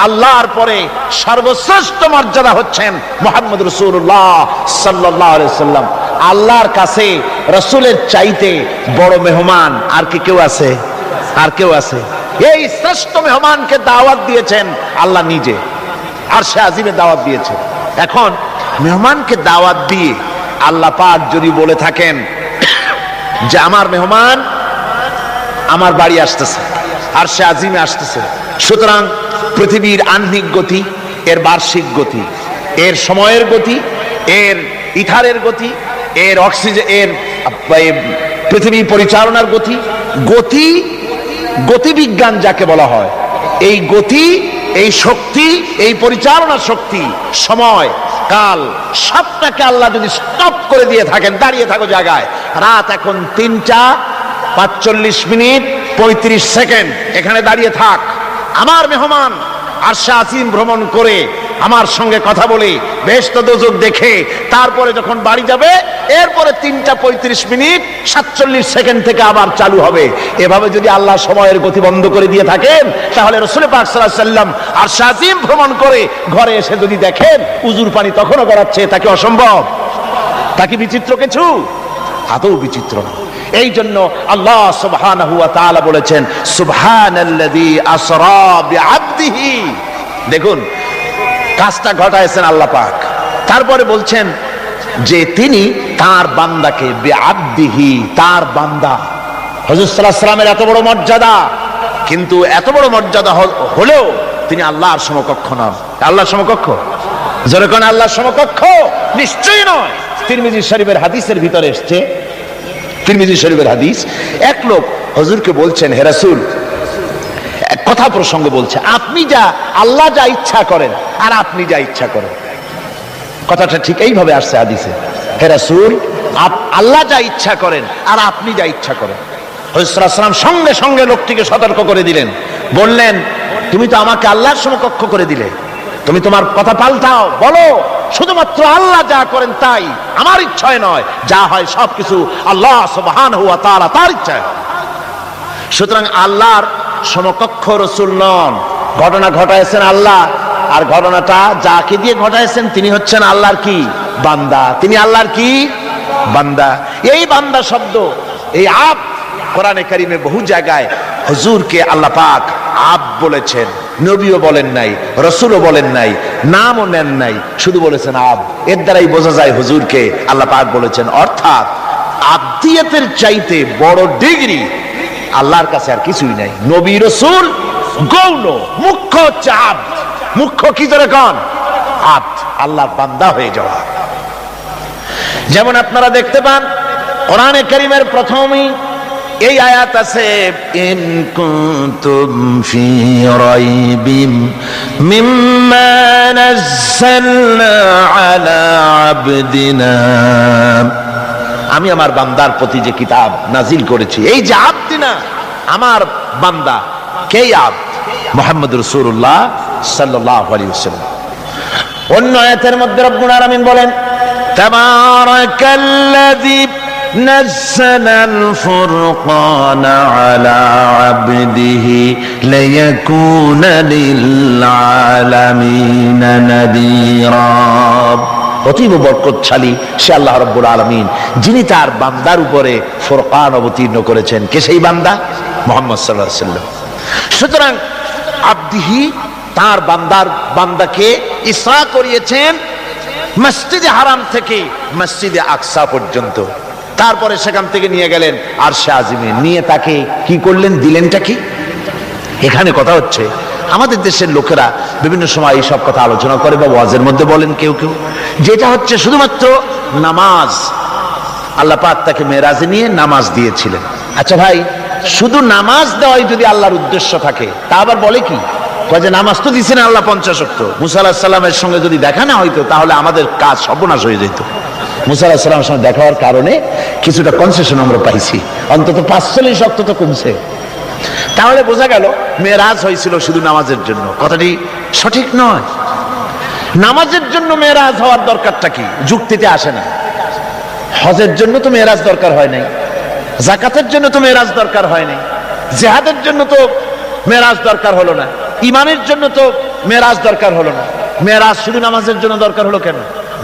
আল্লাহর পরে সর্বশ্রেষ্ঠ মর্যাদা হচ্ছেন মুহাম্মদ রাসূলুল্লাহ সাল্লাল্লাহু আলাইহি সাল্লাম। আল্লাহর কাছে রাসূলের চাইতে বড় মেহমান আর কি কেউ আছে? আর কেউ আছে? এই শ্রেষ্ঠ মেহমানকে দাওয়াত দিয়েছেন আল্লাহ নিজে, আরশে আজিমে দাওয়াত দিয়েছেন। এখন মেহমানকে দাওয়াত দিয়ে আল্লাহ পাক যদি বলে থাকেন যে আমার মেহমান আমার বাড়ি আসতেছে, আরশে আজিমে আসতেছে, সুতরাং পৃথিবীর আহ্নিক গতি, এর বার্ষিক গতি, এর সময়ের গতি, এর ইথারের গতি, এর অক্সিজেন, এর পৃথিবী পরিচালনার গতি, গতি গতিবিজ্ঞান যাকে বলা হয়, এই গতি, এই শক্তি, এই পরিচালনা শক্তি, সময়, কাল, সবটাকে আল্লাহ যদি স্টপ করে দিয়ে থাকেন, দাঁড়িয়ে থাকো জায়গায়, রাত এখন 3টা 45 মিনিট 35 সেকেন্ড, এখানে দাঁড়িয়ে থাক, আমার মেহমান আরশে আজিম ভ্রমণ করে আমার সঙ্গে কথা বলে বেহেশত দোজখ দেখে তারপরে যখন বাড়ি যাবে, এরপরে 3টা 35 মিনিট 47 সেকেন্ড থেকে আবার চালু হবে। এভাবে যদি আল্লাহ সময়ের গতি বন্ধ করে দিয়ে থাকেন, তাহলে রাসূল পাক সাল্লাল্লাহু আলাইহি সাল্লাম আরশে আজিম ভ্রমণ করে ঘরে এসে যদি দেখেন উজুর পানি তখনও গড়াচ্ছে, তাকে অসম্ভব? তাকে বিচিত্র কিছু? আদৌ বিচিত্র না। এই জন্য আল্লাহ সুবহানাহু ওয়া তাআলা বলেছেন, সুবহানাল্লাযী আসরা বিআবদিহি। দেখুন, কাজটা ঘটায়ছেন আল্লাহ পাক, তারপরে বলছেন যে তিনি তার বান্দাকে, বিআবদিহি, তার বান্দা। হুজুর সাল্লাল্লাহু আলাইহি ওয়াসাল্লামের এত বড় মর্যাদা, কিন্তু এত বড় মর্যাদা হলেও তিনি আল্লাহর সমকক্ষ নন। আল্লাহর সমকক্ষ? জোরে কোন আল্লাহর সমকক্ষ? নিশ্চয়ই নয়। তিরমিজি শরীফের হাদিসের ভিতরে এসেছে, তিরমিজি শরীফের হাদিস, এক লোক হুজুরকে বলছেন, হে রাসূল, এক কথা প্রসঙ্গ বলছে, আপনি যা, আল্লাহ যা ইচ্ছা করেন আর আপনি যা ইচ্ছা করেন। কথাটা ঠিক এইভাবে আসছে হাদিসে, হে রাসূল, আল্লাহ যা ইচ্ছা করেন আর আপনি যা ইচ্ছা করেন। হুজুর সাল্লাল্লাহু আলাইহি ওয়াসাল্লাম সঙ্গে সঙ্গে লোকটিকে সতর্ক করে দিলেন, বললেন, তুমি তো আমাকে আল্লাহর সমকক্ষ করে দিলে, তুমি তোমার কথা পাল্টাও, বলো শুধুমাত্র আল্লাহ যা করেন তাই, আমার ইচ্ছায় নয়, যা হয় সবকিছু আল্লাহ সুবহানাহু ওয়া তাআলা তার ইচ্ছায়। সুতরাং আল্লাহর সমকক্ষ রাসূল নন, ঘটনা ঘটায়ছেন আল্লাহ, আর ঘটনাটা যাকে দিয়ে ঘটাইছেন তিনি হচ্ছেন আল্লাহর কি বান্দা, তিনি আল্লাহর কি বান্দা। এই বান্দা শব্দ, এই আব কোরআনে কারিমে বহু জায়গায় হুজুরকে আল্লাহ পাক আব বলেছেন, নবীও বলেন নাই, রসুলও বলেন নাই, নামও নেন নাই, শুধু বলেছেন আব। এর দ্বারাই বোঝা যায় হুজুরকে আল্লাহ পাক বলেছেন। অর্থাৎ আব্দিয়াতের চাইতে বড় ডিগ্রি আল্লাহর কাছে আর কিছুই নাই। নবী রসুল গৌণ, মুখ্য হচ্ছে আব। মুখ্য কি ধরে কন? আব, আল্লাহর বান্দা হয়ে যাওয়া। যেমন আপনারা দেখতে পান কোরআনে কারীমের প্রথমেই এই আয়াত আছে, ইন কুনতুম ফি রাইবিম মিম্মা নাযালনা আলা আবদিনা, আমি আমার বান্দার প্রতি যে কিতাব নাজিল করেছি। এই যে আবদিনা, আমার বান্দা, কে আবদ? মুহাম্মদ রাসূলুল্লাহ সাল্লাল্লাহু আলাইহি ওয়াসাল্লাম। অন্য আয়াতের মধ্যে রব্বুল আলামিন বলেন, তাবারাকাল্লাযী নাযালাল ফুরকানা আলা আবদিহি লিয়াকুনা লিল আলামিনা নাযীরা। অতীব বরকতশালী সে আল্লাহ রাব্বুল আলামিন, যিনি তার বান্দার উপরে ফুরকান অবতীর্ণ করেছেন। কে সেই বান্দা? মুহাম্মদ সাল্লাল্লাহু আলাইহি ওয়াসাল্লাম। সুতরাং আবদিহি, তার বান্দাকে ইসরা করিয়েছেন মসজিদে হারাম থেকে মসজিদে আকসা পর্যন্ত। তারপরে সেখান থেকে নিয়ে গেলেন আরশে আজিমে, নিয়ে তাকে কি করলেন, দিলেনটা কি? এখানে কথা হচ্ছে, আমাদের দেশের লোকেরা বিভিন্ন সময় এই সব কথা আলোচনা করে বা ওয়াজের মধ্যে বলেন কেউ কেউ, যেটা হচ্ছে শুধুমাত্র নামাজ। আল্লাহ পাক তাকে মেরাজে নিয়ে নামাজ দিয়েছিলেন। আচ্ছা ভাই, শুধু নামাজ দেওয়াই যদি আল্লাহর উদ্দেশ্য থাকে, তা আবার বলে কি? কয় যে নামাজ তো দিচ্ছেন আল্লাহ 50 ওয়াক্ত। মুসা আলাইহিস সালামের সঙ্গে যদি দেখা না হইতো তাহলে আমাদের কাজ সর্বনাশ হয়ে যেত। মুসা আলাইহিস সালামের সঙ্গে দেখা হওয়ার কারণে কিছুটা কনসেশন আমরা পাইছি, অন্তত 45 ওয়াক্ত তো কমছে। তাহলে বোঝা গেল মেরাজ হয়েছিল শুধু নামাজের জন্য। কথাটি সঠিক নয়। নামাজের জন্য মেরাজ হওয়ার দরকারটা কি? যুক্তিতে আসে না। হজের জন্য তো মেরাজ দরকার হয় নাই, যাকাতের জন্য তো মেরাজ দরকার হয় নাই, জিহাদের জন্য তো মেরাজ দরকার হলো না, ইমানের জন্য তো মেরাজ দরকার হলো না। মেরাজ শুধু নামাজের জন্য দরকার হলো কেন?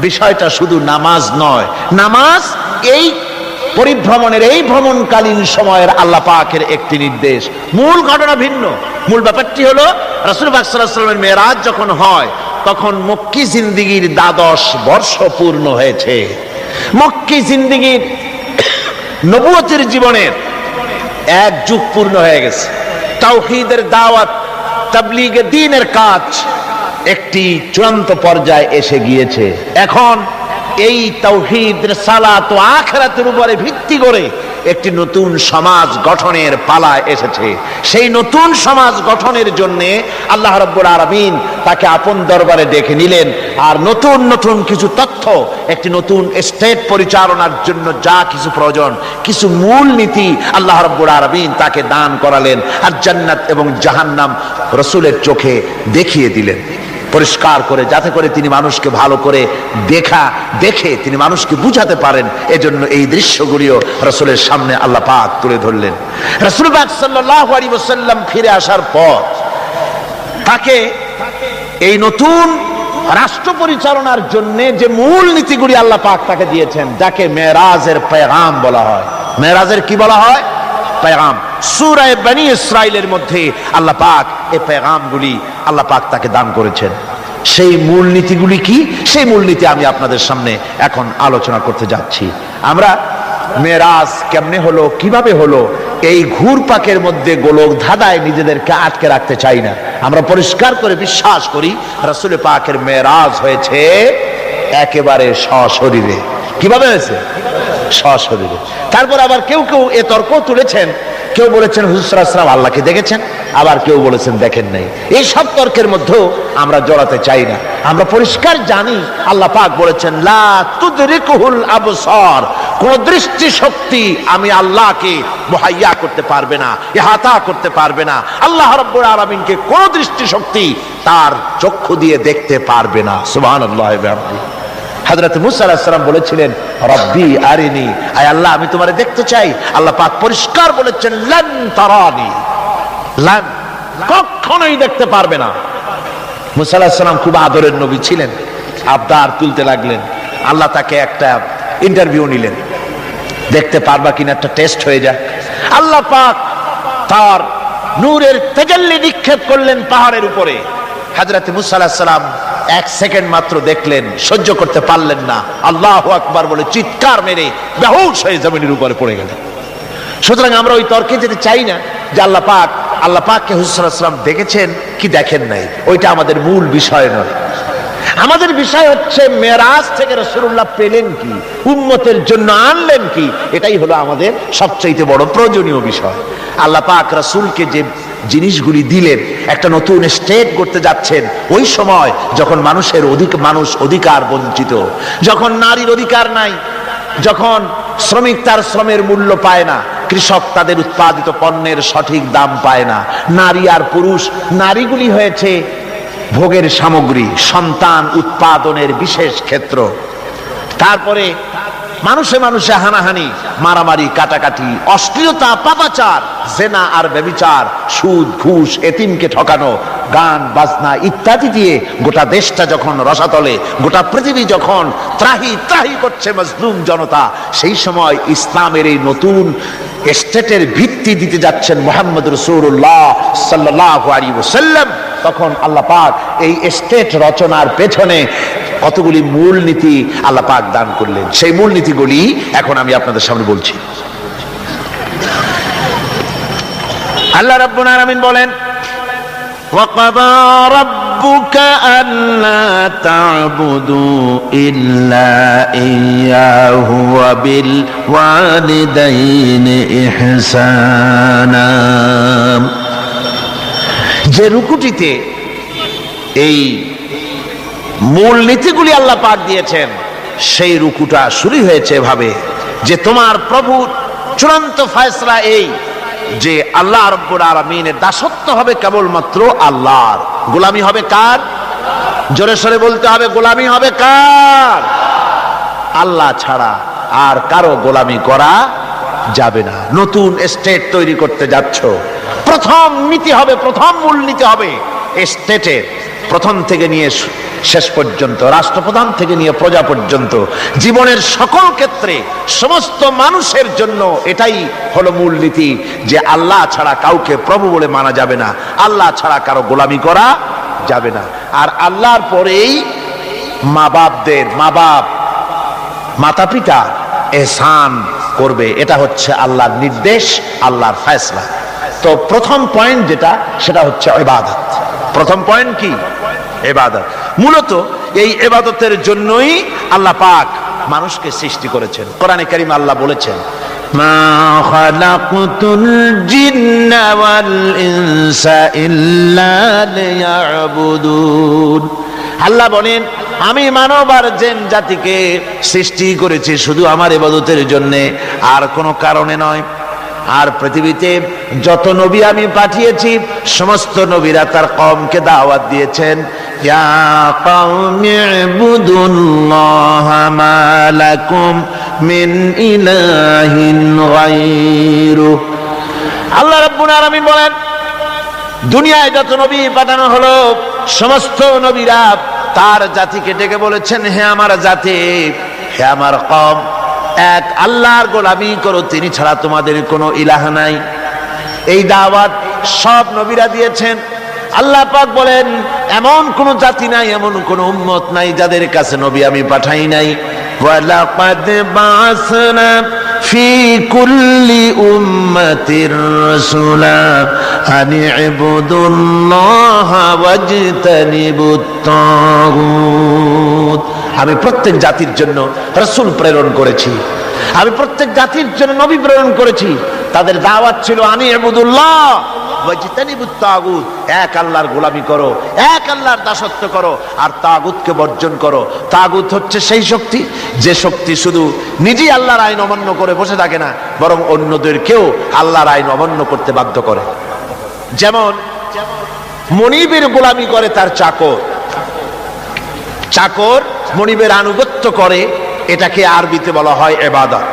বিষয়টা শুধু নামাজ নয়। নামাজ এই পরিভ্রমণের, এই ভ্রমণকালীন সময়ের আল্লাহ পাকের একটি নির্দেশ। মূল ঘটনা ভিন্ন। মূল ব্যাপারটি হলো রাসূল পাক সাল্লাল্লাহু আলাইহি ওয়াসাল্লামের মেরাজ যখন হয় তখন মক্কি জিন্দেগীর 12 বর্ষ পূর্ণ হয়েছে। মক্কি জিন্দেগীর নবুয়তের জীবনের 1 যুগ পূর্ণ হয়ে গেছে। তাওহীদের দাওয়াত, তাবলীগে দ্বীনের কাজ একটি চূড়ান্ত পর্যায়ে এসে গিয়েছে। এখন এই তাওহীদ, রিসালাত ও আখিরাতের উপরে ভিত্তি করে একটি নতুন সমাজ গঠনের পালা এসেছে। সেই নতুন সমাজ গঠনের জন্য আল্লাহ রাব্বুল আলামিন তাকে আপন দরবারে ডেকে নিলেন। আর নতুন নতুন কিছু তথ্য, একটি নতুন স্টেট পরিচালনার জন্য যা কিছু প্রয়োজন, কিছু মূল নীতি আল্লাহ রাব্বুল আলামিন তাকে দান করালেন। আর জান্নাত এবং জাহান্নাম রাসূলের চোখে দেখিয়ে দিলেন পরিষ্কার করে, যাতে করে তিনি মানুষকে ভালো করে দেখে তিনি মানুষকে বুঝাতে পারেন। এজন্য এই দৃশ্যগুলিও রাসূলের সামনে আল্লাহ পাক তুলে ধরলেন। রাসূল পাক সাল্লাল্লাহু আলাইহি ওয়াসাল্লাম ফিরে আসার পর তাকে এই নতুন রাষ্ট্র পরিচালনার জন্য যে মূল নীতিগুলি আল্লাহ পাক তাকে দিয়েছেন, যাকে মেরাজের পেগাম বলা হয়। মেরাজের কি বলা হয়? পেগাম। সূরা বনী ইসরাইলের মধ্যে আল্লাহ পাক এই পেগামগুলি আল্লাহ পাক তাকে দান করেছেন। সেই মূলনীতিগুলি কি? সেই মূলনীতি আমি আপনাদের সামনে এখন আলোচনা করতে যাচ্ছি। আমরা মেরাজ কেমনে হলো, কিভাবে হলো, এই ঘুরপাকের মধ্যে গোলক ধাঁধায় নিজেদেরকে আটকে রাখতে চাই না। আমরা পরিষ্কার করে বিশ্বাস করি রাসূল পাকের মেরাজ হয়েছে একেবারে সশরীরে। কিভাবে হয়েছে? সশরীরে। তারপর আবার কেউ কেউ এ তর্ক তুলেছেন, কেউ বলেছেন হুজুর সাল্লাল্লাহু আলাইহি ওয়াসাল্লাম আল্লাহকে দেখেছেন, আবার কেউ বলেছেন দেখেন নাই। এই সব তর্কের মধ্যেও আমরা জড়াতে চাই না। আমরা পরিষ্কার জানি আল্লাহ পাক বলেছেন লা তুদরিকুহুল আবসার, কোন দৃষ্টি শক্তি আমি আল্লাহকে মুহাইয়া করতে পারবে না, ইহাতা করতে পারবে না। আল্লাহ রাব্বুল আলামিনকে কোন দৃষ্টি শক্তি তার চক্ষু দিয়ে দেখতে পারবে না। সুবহানাল্লাহি ওয়া বিহামদিহি। হযরত মুসা আলাইহিস সালাম বলেছিলেন রব্বি আরিনি, আয় আল্লাহ আমি তোমারে দেখতে চাই। আল্লাহ পাক পরিষ্কার বলেছেন লান তারানি, লান, কখনোই দেখতে পারবে না। মুসা আলাইহিস সালাম খুব আদরের নবী ছিলেন, আবদার তুলতে লাগলেন। আল্লাহ তাকে একটা ইন্টারভিউ নিলেন, দেখতে পারবা কিনা, একটা টেস্ট হয়ে যায়। আল্লাহ পাক তার নূরের তাজাল্লি নিক্ষেপ করলেন পাহাড়ের উপরে। হযরত মুসা আলাইহিস সালাম 1 সেকেন্ড মাত্র দেখলেন, সহ্য করতে পারলেন না, আল্লাহু আকবার বলে চিৎকার মেরে বেহুশ হয়ে জমিনের উপরে পড়ে গেলেন। সুতরাং আমরা ওই তর্কে যেতে চাই না যে আল্লাহ পাককে হুজুর সাল্লাল্লাহু আলাইহি ওয়াসাল্লাম দেখেছেন কি দেখেন নাই, ওইটা আমাদের মূল বিষয় নয়। আমাদের বিষয় হচ্ছে মেরাজ থেকে রাসূলুল্লাহ পেলেন কি, উম্মতের জন্য আনলেন কি, এটাই হলো আমাদের সবচেয়ে বড় প্রয়োজনীয় বিষয়। আল্লাহ পাক রাসূলকে যে জিনিসগুলি দিলেন, একটা নতুন স্টেট করতে যাচ্ছেন, ওই সময় যখন মানুষ অধিকার বঞ্চিত, যখন নারীর অধিকার নাই, যখন শ্রমিক তার শ্রমের মূল্য পায় না, কৃষক তাদের উৎপাদিত পণ্যের সঠিক দাম পায় না, নারী আর পুরুষ, নারীগুলি হয়েছে ভোগের সামগ্রী, সন্তান উৎপাদনের বিশেষ ক্ষেত্র। তারপরে মানুষে মানুষে হানাহানি, মারামারি, কাটাকাটি, অশ্লীলতা, পাপাচার, জেনা আর ব্যভিচার, সুদ, ঘুষ, এতিমকে ঠকানো, গান বাজনা ইত্যাদি দিয়ে গোটা দেশটা যখন রসাতলে, গোটা পৃথিবী যখন ত্রাহি ত্রাহি করছে মজলুম জনতা, সেই সময় ইসলামের এই নতুন স্টেটের ভিত্তি দিতে যাচ্ছেন মুহাম্মদ রাসূলুল্লাহ সাল্লাল্লাহু আলাইহি ওয়াসাল্লাম। তখন আল্লাহ পাক এই স্টেট রচনার পেছনে কতগুলি মূলনীতি আল্লাহ পাক দান করলেন, সেই মূলনীতিগুলি এখন আমি আপনাদের সামনে বলছি। আল্লাহ রাব্বুল আলামিন বলেন, وَقَضَى رَبُّكَ أَلَّا تَعْبُدُوا إِلَّا إِيَّاهُ وَبِالْوَالِدَيْنِ إِحْسَانًا। যে রুকুটিতে এই মূল নীতিগুলি আল্লাহ পাক দিয়েছেন, সেই রুকুটা শুরু হয়েছে এভাবে যে তোমার প্রভু চূড়ান্ত ফয়সালা এই যে আল্লাহ রাব্বুল আলামিনের দাসত্ব হবে কেবলমাত্র আল্লাহর, গোলামি হবে কার? জোরে সরে বলতে হবে, গোলামি হবে কার? আল্লাহ ছাড়া আর কারো গোলামি করা যাবে না। নতুন স্টেট তৈরি করতে যাচ্ছ, প্রথম নীতি হবে, প্রথম মূল নীতি হবে স্টেটের, প্রথম থেকে নিয়ে শেষ পর্যন্ত, রাষ্ট্রপ্রধান থেকে নিয়ে প্রজা পর্যন্ত, জীবনের সকল ক্ষেত্রে সমস্ত মানুষের জন্য এটাই হলো মূল নীতি যে আল্লাহ ছাড়া কাউকে প্রভু বলে মানা যাবে না, আল্লাহ ছাড়া কারো গোলামি করা যাবে না। আর আল্লাহর পরেই মাতা পিতা এহসান করবে, এটা হচ্ছে আল্লাহর নির্দেশ, আল্লাহর ফয়সালা। তো প্রথম পয়েন্ট যেটা, সেটা হচ্ছে ইবাদত। প্রথম পয়েন্ট কি? ইবাদত। মূলত এই ইবাদতের জন্যই আল্লাহ পাক মানুষকে সৃষ্টি করেছেন। কোরআনে কারীম আল্লাহ বলেছেন, মা খালাকতুল জিন্না ওয়াল ইনসা ইল্লা লিয়াবুদুন। আল্লাহ বলেন, আমি মানব আর জিন জাতিকে সৃষ্টি করেছি শুধু আমার ইবাদতের জন্য, আর কোনো কারণে নয়। আর পৃথিবীতে যত নবী আমি পাঠিয়েছি, সমস্ত নবীরা তার কওমকে দাওয়াত দিয়েছেন, ইয়া কওমি ইবুদুল্লাহা মা লাকুম মিন ইলাহিন গায়রু। আল্লাহ রাব্বুল আলামিন বলেন, দুনিয়ায় যত নবী পাঠানো হলো, সমস্ত নবীরা তার জাতিকে ডেকে বলেছেন, হে আমার জাতি, হে আমার কওম, এক আল্লাহর গোলামি করো, তিনি ছাড়া তোমাদের কোনো ইলাহ নাই। এই দাওয়াত সব নবীরা দিয়েছেন। আল্লাহ পাক বলেন, এমন কোন জাতি নাই, এমন কোন উম্মত নাই যাদের কাছে নবী আমি পাঠাই নাই। ওয়ালাকাদ বাসনা ফি কুল্লি উম্মাতির রাসূলা আনি ইবুদুল্লাহা ওয়াজতানিবুত তাগুত। আমি প্রত্যেক জাতির জন্য রাসূল প্রেরণ করেছি, আমি প্রত্যেক জাতির জন্য নবী প্রেরণ করেছি। তাদের দাওয়াত ছিল আনি ইবুদুল্লাহ ওয়াজতানিবুত তাগুত, এক আল্লাহর গোলামি করো, এক আল্লাহর দাসত্ব করো, আর তাগুতকে বর্জন করো। তাগুত হচ্ছে সেই শক্তি যে শক্তি শুধু নিজেই আল্লাহর আইন অমান্য করে বসে থাকে না, বরং অন্যদেরকেও আল্লাহর আইন অমান্য করতে বাধ্য করে। যেমন মনিবের গোলামি করে তার চাকর, চাকর মনিবের আনুগত্য করে, এটাকে আরবিতে বলা হয় ইবাদত।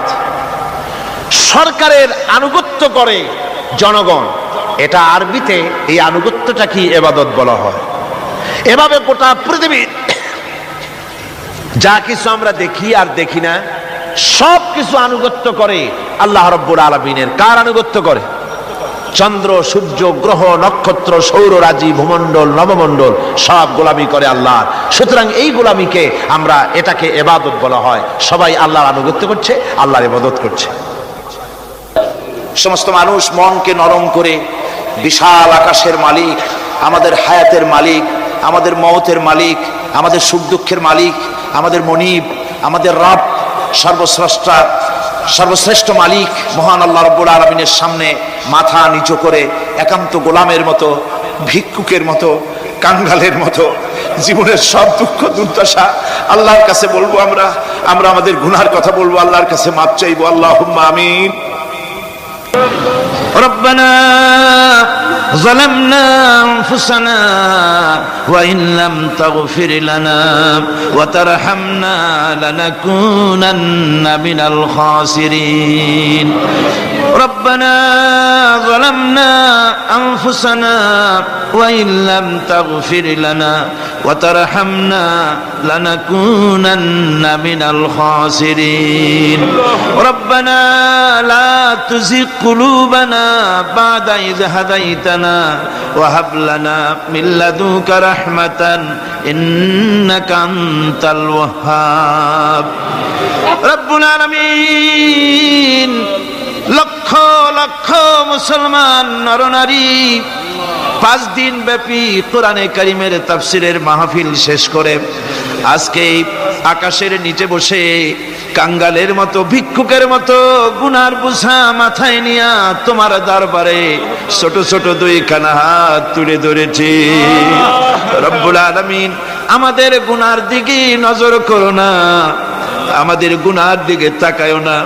সরকারের আনুগত্য করে জনগণ, এটা আরবিতে এই আনুগত্যটা কি ইবাদত বলা হয়। এভাবে গোটা পৃথিবীর যা কিছু আমরা দেখি আর দেখি না সব কিছু আনুগত্য করে আল্লাহ রাব্বুল আলামিনের। কার আনুগত্য করে? চন্দ্র, সূর্য, গ্রহ, নক্ষত্র, সৌররাজি, ভূমণ্ডল, নবমণ্ডল সব গোলামি করে আল্লাহ। সুতরাং এই গোলামিকে আমরা, এটাকে ইবাদত বলা হয়। সবাই আল্লাহর আনুগত্য করছে, আল্লাহর ইবাদত করছে। সমস্ত মানুষ মনকে নরম করে বিশাল আকাশের মালিক, আমাদের হায়াতের মালিক, আমাদের মওতের মালিক, আমাদের সুখ দুঃখের মালিক, আমাদের মনিব, আমাদের রব, সর্বস্রষ্টা, সর্বশ্রেষ্ঠ মালিক মহান আল্লাহ রাব্বুল আলামিনের সামনে মাথা নিচু করে একান্ত গোলামের মতো, ভিক্ষুকের মতো, কাঙ্গালের মতো জীবনের সব দুঃখ দুর্দশা আল্লাহর কাছে বলবো। আমরা আমাদের গুনার কথা বলবো, আল্লাহর কাছে মাপ চাইবো। আল্লাহুম্মা আমিন। ربنا ظلمنا أنفسنا وإن لم تغفر لنا وترحمنا لنكونن من الخاسرين ربنا ظلمنا أنفسنا وإن لم تغفر لنا وترحمنا لنكونن من الخاسرين ربنا لا تزغ قلوبنا بعد إذ هديتنا وهب لنا من لدنك رحمة إنك أنت الوهاب رب العالمين লক্ষ লক্ষ মুসলমান নরনারী 5 দিন ব্যাপী কোরআনে কারীমের তাফসীরের মাহফিল শেষ করে আজকে আকাশের নিচে বসে কাঙ্গালের মতো, ভিক্ষুকের মতো গুনার বোঝা মাথায় নিয়া তোমার দরবারে ছোট ছোট 2 হাত তুলে ধরেছি। রব্বুল আলামিন, আমাদের গুনার দিকে নজর করো না, আমাদের গুনার দিকে তাকায়ও না।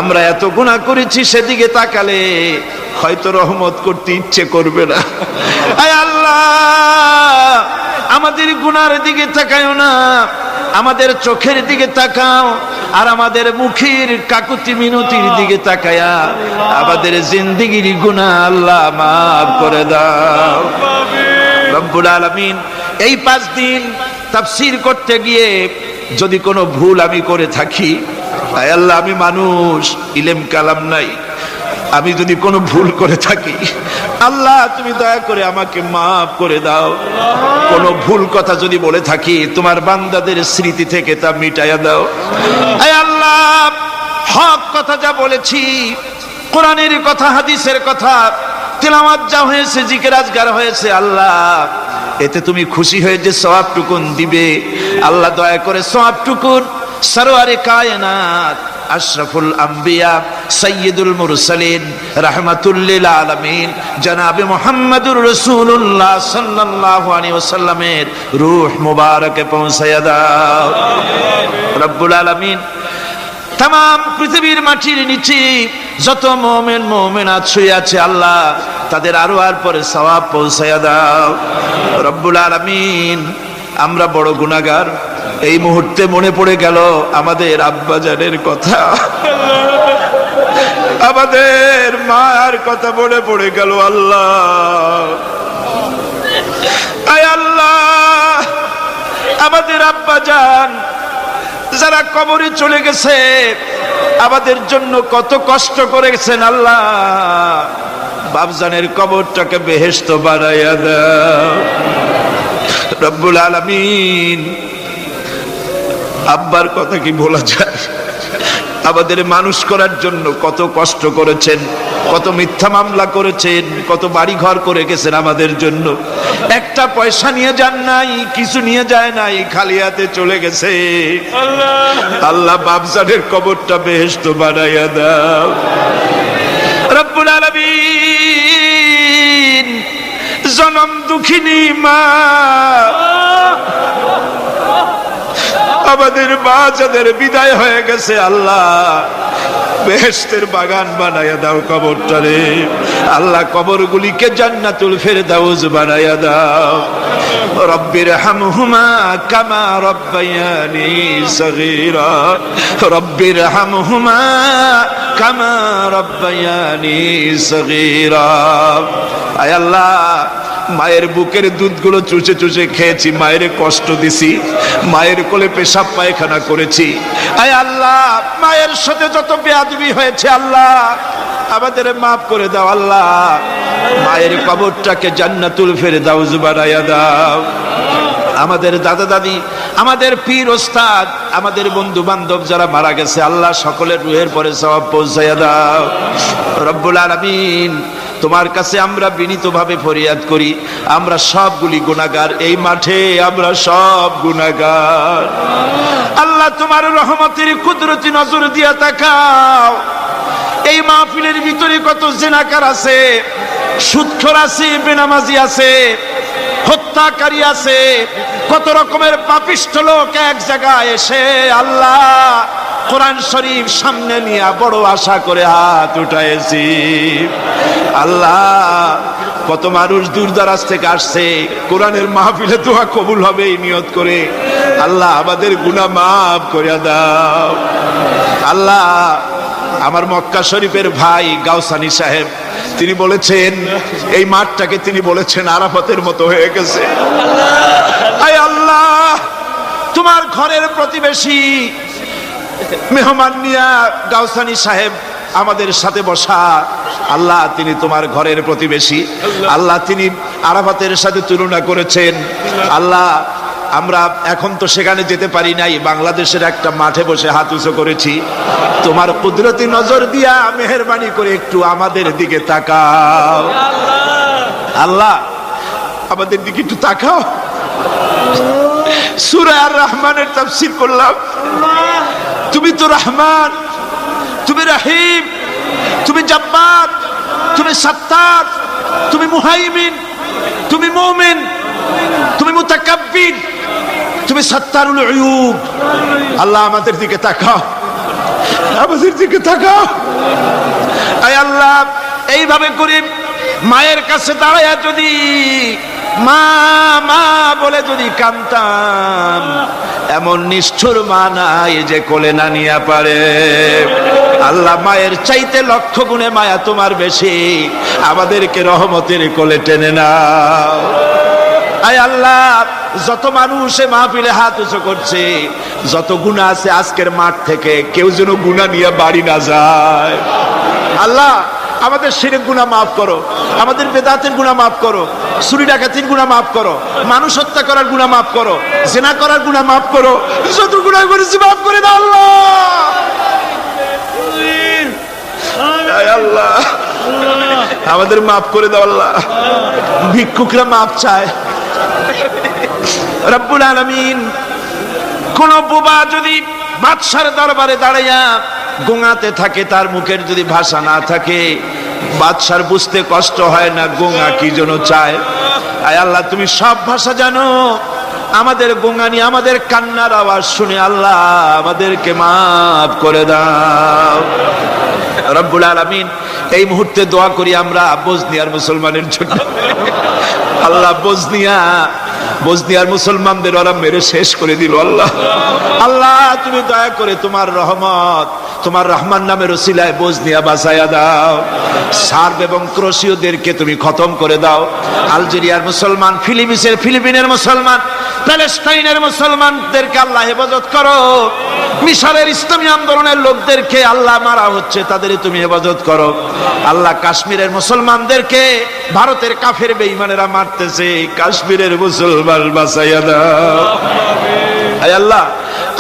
আমরা এত গুনাহ করেছি, সেদিকে তাকালে হয়তো রহমত করতে ইচ্ছে করবে না। আয় আল্লাহ, আমাদের গুনার দিকে তাকায়ও না, আমাদের চোখের দিকে তাকাও, আর আমাদের মুখের কাকুতি মিনতির দিকে তাকায়া আমাদের জিন্দেগির গুনাহ আল্লাহ মাফ করে দাও। রব্বুল আলামিন, এই 5 দিন তাফসীর করতে গিয়ে যদি কোনো ভুল আমি করে থাকি, আয় আল্লাহ, আমি মানুষ, ইলম কালাম নাই, আমি যদি কোনো ভুল করে থাকি আল্লাহ তুমি দয়া করে আমাকে মাফ করে দাও। কোনো ভুল কথা যদি বলে থাকি তোমার বান্দাদের স্মৃতি থেকে তা মিটাইয়া দাও। আয় আল্লাহ, হক কথা যা বলেছি, কোরআনের কথা, হাদিসের কথা, তেলাওয়াত যা হয়েছে, জিকির আজগার হয়েছে, আল্লাহ এতে তুমি খুশি হয়ে যে সওয়াবটুকুন দিবে, আল্লাহ দয়া করে সওয়াবটুকুন সরওয়ারে কায়নাত, আশরাফুল আম্বিয়া, সাইয়্যিদুল মুরসালিন, রাহমাতুল লিল আলামিন জনাবে মুহাম্মদুর রাসূলুল্লাহ সাল্লাল্লাহু আলাইহি ওয়াসাল্লামের রূহ মুবারকে পৌঁছায়া দাও। রব্বুল আলামিন, तमाम পৃথিবীর মাটির নিচে যত মুমিন মুমিনাত শুয়ে আছে আল্লাহ তাদের আরওয়ার পরে সওয়াব পৌঁছায়া দাও। রব্বুল আলামিন, আমরা বড় গুনাহগার। এই মুহূর্তে মনে পড়ে গেল আমাদের আব্বাজানের কথা, আমাদের মায়ের কথা মনে পড়ে গেল। আল্লাহ, আয় আল্লাহ, আমাদের আব্বাজান যারা কবরে চলে গেছে আমাদের জন্য কত কষ্ট করেছেন আল্লাহ, বাপজানের কবরটাকে বেহেশত বানাইয়া দাও। রব্বুল আলামিন, আব্বার কথা কি বলা যায়? আমাদের মানুষ করার জন্য কত কষ্ট করেছেন, কত মিথ্যা মামলা করেছেন, কত বাড়ি ঘর করে গেছেন আমাদের জন্য। একটা পয়সা নিয়ে যান নাই, কিছু নিয়ে যায় নাই, খালি হাতে চলে গেছে। আল্লাহ, বাপজানের কবরটা বেহেশত বানাইয়া দাও। রব্বুল আলামিন, জনম দুঃখিনী মা, আমাদের মা যাদের বিদায় হয়ে গেছে আল্লাহ বেহেশতের বাগান বানায়া দাও কবরটারে। আল্লাহ, কবরগুলিকে জান্নাতুল ফেরদাউস বানায়া দাও। রব্বির হামহুমা কামা রব্বায়ানি সগীরা, রব্বির হামহুমা কামা রব্বায়ানি সগীরা। আয় আল্লাহ, মায়ের বুকের দুধগুলো চুষে চুষে খেয়েছি, মায়ের কষ্ট দিছি, মায়ের কোলে পেশাব পায়খানা করেছি। আয় আল্লাহ, মায়ের সাথে যত বেয়াদবি হয়েছে আল্লাহ আমাদের মাফ করে দাও। আল্লাহ মায়ের কবরটাকে জান্নাতুল ফেরদাউস বানায়া দাও। আমাদের দাদা দাদি, আমাদের পীর ওস্তাদ, আমাদের বন্ধু বান্ধব যারা মারা গেছে আল্লাহ সকলের রুহের পরে সওয়াব পৌঁছায়া দাও। রব্বুল আলামিন, তোমার কাছে আমরা বিনীতভাবে ফরিয়াদ করি, আমরা সবগুলি গুনাহগার, এই মাঠে আমরা সব গুনাহগার। আল্লাহ তোমার রহমতের কুদরতি নজর দিয়া তাকাও। এই মাহফিলের ভিতরে কত জিনাকার আছে, সুদখোর আছে, বেনামাজি আছে, হত্যাকারী আছে, কত রকমের পাপিষ্ঠ লোক এক জায়গায় এসে আল্লাহ কোরআন শরীফ সামনে নিয়ে বড় আশা করে হাত উঠাইছি। আল্লাহ কত মানুষ দূর দারাজ থেকে আসছে, কোরআনের মাহফিলে দোয়া কবুল হবে এই নিয়ত করে। আল্লাহ আমাদের গুনাহ মাফ করে দাও। আল্লাহ আমার মক্কা শরীফের ভাই গাউসানি সাহেব, তিনি বলেছেন এই মাঠটাকে তিনি বলেছেন আরাফাতের মতো হয়ে গেছে। আয় আল্লাহ, তোমার ঘরের প্রতিবেশী মেহমান নিয়া গাউসানি সাহেব আমাদের সাথে বসা, আল্লাহ তিনি তোমার ঘরের প্রতিবেশী। আল্লাহ তিনি আরাফাতের সাথে তুলনা করেছেন। আল্লাহ আমরা এখন তো সেখানে যেতে পারি নাই, বাংলাদেশের একটা মাঠে বসে হাত উঁচু করেছি। তোমার কুদরতি নজর দিয়া মেহেরবানি করে একটু আমাদের দিকে তাকাও। আল্লাহ আমাদের দিকে একটু তাকাও। সূরা আর রহমানের তাফসীর করলাম। তুমি তো রহমান, তুমি রহিম, তুমি জব্বার, তুমি সত্তার, তুমি মুহাইমিন, তুমি মুমিন, তুমি মুতাকাব্বির, তুমি সত্তারুল উয়ুব। আল্লাহ আমাদের দিকে তাকাও, আমাদের দিকে তাকাও। আয় আল্লাহ, এইভাবে করে মায়ের কাছে দাঁড়ায়া যদি মা মা বলে যদি কাঁদতাম, এমন নিষ্ঠুর মা নাই যে কোলে না নিয়ে পারে। আল্লাহ মায়ের চাইতে লক্ষ গুণে মায়া তোমার বেশি, আমাদেরকে রহমতের কোলে টেনে নাও। আয় আল্লাহ, যত মানুষ মাহফিলে হাত উঁচু করছে, যত গুনাহ আছে আজকের মাঠ থেকে কেউ যেন গুনাহ নিয়ে বাড়ি না যায়। আল্লাহ আমাদের শিরক গুনাহ মাফ করো, আমাদের বেদাতের গুনাহ মাফ করো, চুরি ডাকাতির গুনাহ মাফ করো, মানুষ হত্যা করার গুনাহ মাফ করো, জিনা করার গুনাহ মাফ করো, যত গুনাহ করেছি মাফ করে দাও আল্লাহ। আয় আল্লাহ আমাদের মাফ করে দাও আল্লাহ। ভিক্ষুকরা মাফ চায়। রব্বুল আলামিন, কোন বোবা যদি বাদশার দরবারে দাঁড়াইয়া গোঙাতে থাকে, তার মুখের যদি ভাষা না থাকে, বাদশার বুঝতে কষ্ট হয় না গোঙা কি যেন চায়। আয় আল্লাহ তুমি সব ভাষা জানো, আমাদের গোঙানি, আমাদের কান্নার আওয়াজ শুনে আল্লাহ আমাদেরকে মাফ করে দাও। রব্বুল আলামিন, এই মুহূর্তে দোয়া করি আমরা বসনিয়ার মুসলমানের জন্য। আল্লাহ বসনিয়ার মুসলমানদের ওরা মেরে শেষ করে দিল। আল্লাহ আল্লাহ তুমি দয়া করে তোমার রহমত, তোমার রহমান নামের ওসিলায় বসনিয়া বাঁচায়া দাও। সার্ব এবং ক্রোশীয়দেরকে তুমি খতম করে দাও। আলজেরিয়ার মুসলমান, ফিলিপিনের মুসলমান, প্যালেস্টাইনের মুসলমানদেরকে আল্লাহ হেফাজত করো। মিশরের ইসলামী আন্দোলনের লোকদেরকে আল্লাহ মারা হচ্ছে, তাদের তুমি হেফাজত করো। আল্লাহ কাশ্মীরের মুসলমানদেরকে ভারতের কাফের বেঈমানেরা মারতেছে, কাশ্মীরের মুসলমান বাঁচাইয়া দাও। আয় আল্লাহ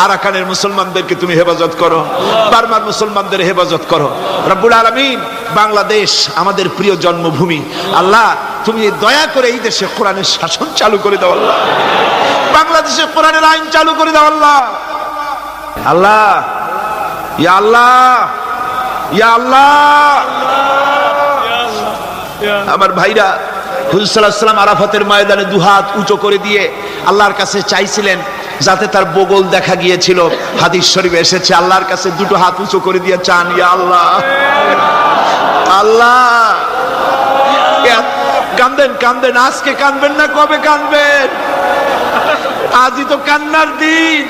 আরাকানের মুসলমানদেরকে তুমি হেফাজত করো, বার্মার মুসলমানদের হেফাজত করো। রব্বুল আলামিন, বাংলাদেশ আমাদের প্রিয় জন্মভূমি, আল্লাহ তুমি দয়া করে এই দেশে কোরআনের শাসন চালু করে দাও আল্লাহ। বাংলাদেশে কোরআনের আইন চালু করে দাও আল্লাহ। আল্লাহ ইয়া আল্লাহ, ইয়া আল্লাহ। আমার ভাইরা, হুজুর সাল্লাল্লাহু আলাইহি ওয়াসাল্লাম আরাফাতের ময়দানে দুহাত উঁচু করে দিয়ে আল্লাহর কাছে চাইছিলেন, যাতে তার বগল দেখা গিয়েছিল, হাদিস শরীফে এসেছে। আল্লাহর কাছে দুটো হাত উঁচু করে দিয়ে চান, ইয়া আল্লাহ। আল্লাহ কান্দেন কান্দেন, আজকে কানবেন না কবে কানবেন? আজই তো কান্নার দিন।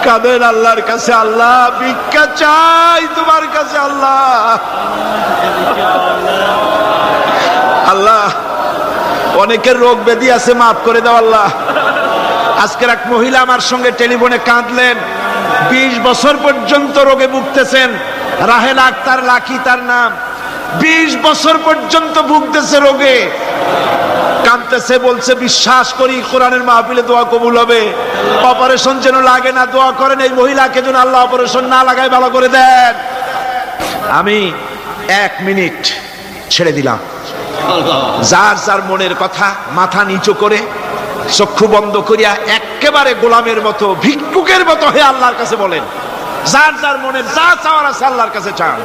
কাঁদেন আল্লাহর কাছে, আল্লাহ ভিক্ষা চাই তোমার কাছে। আল্লাহ আল্লাহ অনেকের রোগ ব্যাধি আছে, মাফ করে দাও আল্লাহ। আজকের এক মহিলা আমার সঙ্গে টেলিফোনে কাঁদলেন, 20 বছর পর্যন্ত রোগে ভুগতেছেন। রাহেল আক্তার লাকি তার নাম। 20 বছর পর্যন্ত ভুগতেছে রোগে, কাঁদতেছে, বলছে বিশ্বাস করি কোরআনের মাহফিলে দোয়া কবুল হবে, অপারেশন যেন লাগে না, দোয়া করেন এই মহিলাকে যেন আল্লাহ অপারেশন না লাগায় ভালো করে দেন। আমি 1 মিনিট ছেড়ে দিলাম। যার যার মনের কথা মাথা নিচু করে চক্ষু বন্ধ করিয়া একেবারে গোলামের মতো, ভিক্ষুকের মতো হয়ে আল্লাহর কাছে বলেন। যার যার মনের যা চাওয়ার আছে আল্লাহর কাছে চান,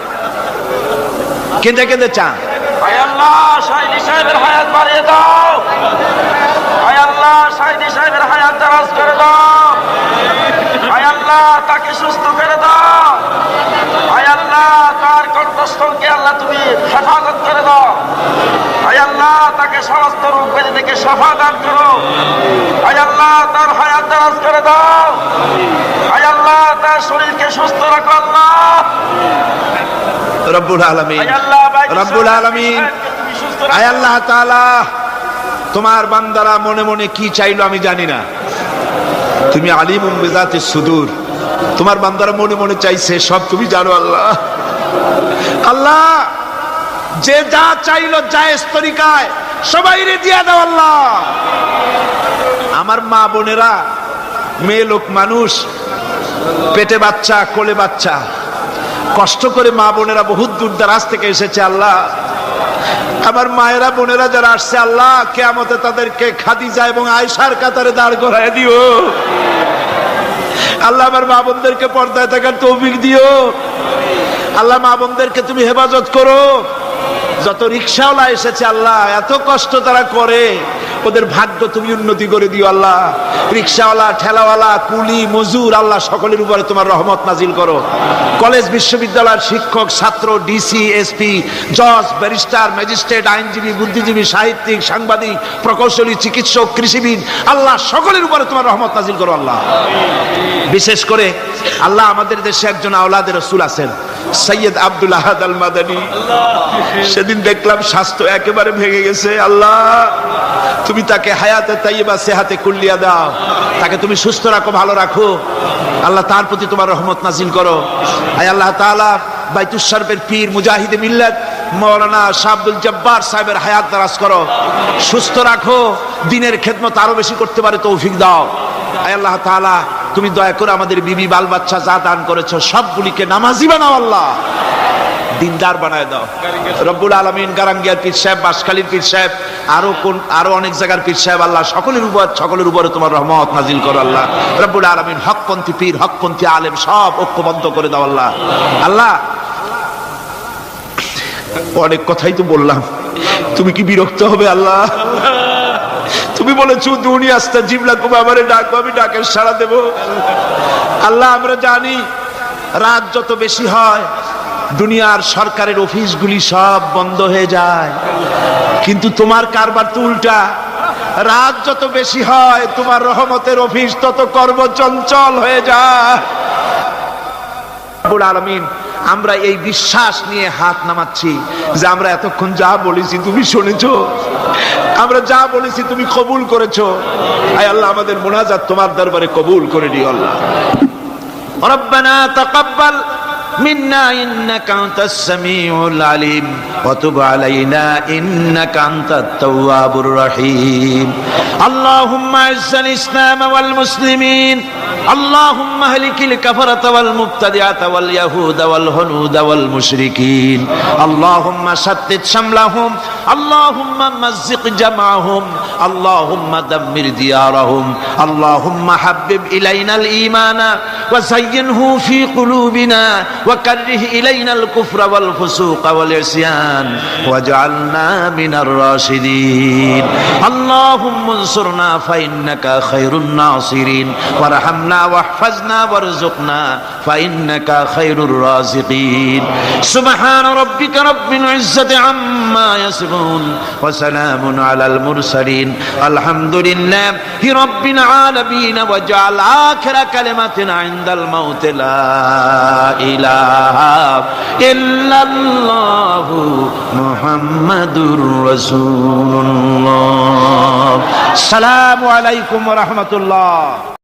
কেঁদে কেঁদে চান। আয় আল্লাহ শাহিদি সাহেবের হায়াত বাড়িয়ে দাও, আয় আল্লাহ শাহিদি সাহেবের হায়াত দারাজ করে দাও, আয় আল্লাহ তাকে সুস্থ করে দাও, আয় আল্লাহ তার কণ্ঠস্থলকে আল্লাহ তুমি হেফাজত করে দাও, আয় আল্লাহ তাকে সমস্ত রোগ ব্যাধি থেকে শিফা দান করো, আয় আল্লাহ তার হায়াত দারাজ করে দাও, আয় আল্লাহ তার শরীরকে সুস্থ রাখো আল্লাহ। রব্বুল আলামিন, রব্বুল আলামিন, আয় আল্লাহ তাআলা, তোমার বান্দারা মনে মনে কি চাইলো আমি জানি না, তুমি আলিমুম বিযাতিস সুদূর। তোমার বান্দারা মনে মনে চাইছে সব তুমি জানো আল্লাহ। আল্লাহ যে যা চাইলো জায়েজ তরিকায় সবাইরে দিয়া দাও আল্লাহ। আমার মা বোনেরা, মেয়ে লোক মানুষ, পেটে বাচ্চা, কোলে বাচ্চা, কষ্ট করে মা বোনেরা বহুত দূর দারাজ থেকে এসেছে আল্লাহ। আমার মায়েরা বোনেরা যারা আসছে আল্লাহ, কিয়ামতে তাদেরকে খাদিজা এবং আয়েশার কাতারে দাঁড় করায় দিও আল্লাহ। আমার মা বোনদেরকে পর্দায় থাকার তৌফিক দিও আল্লাহ। মা বোনদেরকে তুমি হেফাজত করো। যত রিকশাওয়ালা এসেছে আল্লাহ, এত কষ্ট তারা করে, ওদের ভাগ্য তুমি উন্নতি করে দিও আল্লাহ। রিকশাওয়ালা, ঠেলাওয়ালা, কুলি, মজুর, আল্লাহ সকলের উপরে তোমার রহমত নাজিল করো। কলেজ বিশ্ববিদ্যালয়ের শিক্ষক, ছাত্র, ডিসি, এসপি, জজ, ব্যারিস্টার, ম্যাজিস্ট্রেট, আইনজীবী, বুদ্ধিজীবী, সাহিত্যিক, সাংবাদিক, প্রকৌশলী, চিকিৎসক, কৃষিবিদ, আল্লাহ সকলের উপরে তোমার রহমত নাজিল করো আল্লাহ। বিশেষ করে আল্লাহ আমাদের দেশে একজন আওলাদে রাসূল আছেন, সৈয়দ আব্দুল আহাদ আল মাদানী। সেদিন দেখলাম স্বাস্থ্য একেবারে ভেঙে গেছে আল্লাহ, তুমি তাকে হায়াতে তাইয়্যিবা সেহাতে কুল্লিয়া দাও, তাকে তুমি সুস্থ রাখো, ভালো রাখো আল্লাহ। তার প্রতি তোমার রহমত নাজিল করো আয় আল্লাহ তাআলা। বাইতুস শরীফের পীর, মুজাহিদে মিল্লাত মাওলানা শাহ আব্দুল জব্বার সাহেবের হায়াত দারাজ করো, সুস্থ রাখো, দ্বীনের খেদমত আরো বেশি করতে পারে তৌফিক দাও আয় আল্লাহ তাআলা। তুমি দয়া করে আমাদের বিবি, বাল বাচ্চা যা দান করেছো সবগুলিকে নামাজি বানাও আল্লাহ, দিনদার বানায় দাও রব্বুল আলামিন। গারাঙ্গিয়ার পীর সাহেব, বাঁশখালীর পীর সাহেব, আরো অনেক জায়গার পীর সাহেব আল্লাহ, সকলের উপরে তোমার রহমত নাজিল করো আল্লাহ রব্বুল আলামিন। হকপন্থী পীর, হকপন্থী আলেম সব ঐক্যবদ্ধ করে দাও আল্লাহ। আল্লাহ অনেক কথাই তো বললাম, তুমি কি বিরক্ত হবে আল্লাহ? তুমি বলেছো দুনিয়া আস্তাজিব লাকুম, আমারে ডাকো আমি ডাকের সাড়া দেব আল্লাহ। আমরা জানি রাত যত বেশি হয় দুনিয়ার সরকারের অফিসগুলি সব বন্ধ হয়ে যায়, কিন্তু তোমার কারবার তো উল্টা। রাত যত বেশি হয় তোমার রহমতের অফিস তত কর্মচঞ্চল হয়ে যায় রব্বুল আলামিন। আমরা এই বিশ্বাস নিয়ে হাত নামাচ্ছি যে আমরা এতক্ষণ যা বলেছি তুমি শুনেছো, আমরা যা বলেছি তুমি কবুল করেছো আয় আল্লাহ। আমাদের মুনাজাত তোমার দরবারে কবুল করে দিও আল্লাহ। রব্বানা তাকাব্বাল মিন্না ইন্নাকা আনতাস সামিউল আলিম ওয়া তুব আলাইনা ইন্নাকা আনতাত তাওয়াবুর রহিম। আল্লাহুম্মা ইজ্জাল ইসলাম ওয়াল মুসলিমিন, اللهم اهلك الكفرة والمبتدعة واليهود والهنود والمشركين، اللهم شتت شملهم، اللهم مزق جمعهم، اللهم دمر ديارهم، اللهم حبب إلينا الإيمان وزينه في قلوبنا وكره إلينا الكفر والفسوق والعصيان واجعلنا من الراشدين، اللهم انصرنا فإنك خير الناصرين وارحمنا احفظنا واحفظنا وارزقنا فإنك خير الرازقين سبحان ربك رب العزة عما يصفون وسلام على المرسلين الحمد لله رب العالمين واجعل آخر كلمتنا عند الموت لا إله إلا الله محمد رسول الله السلام عليكم ورحمة الله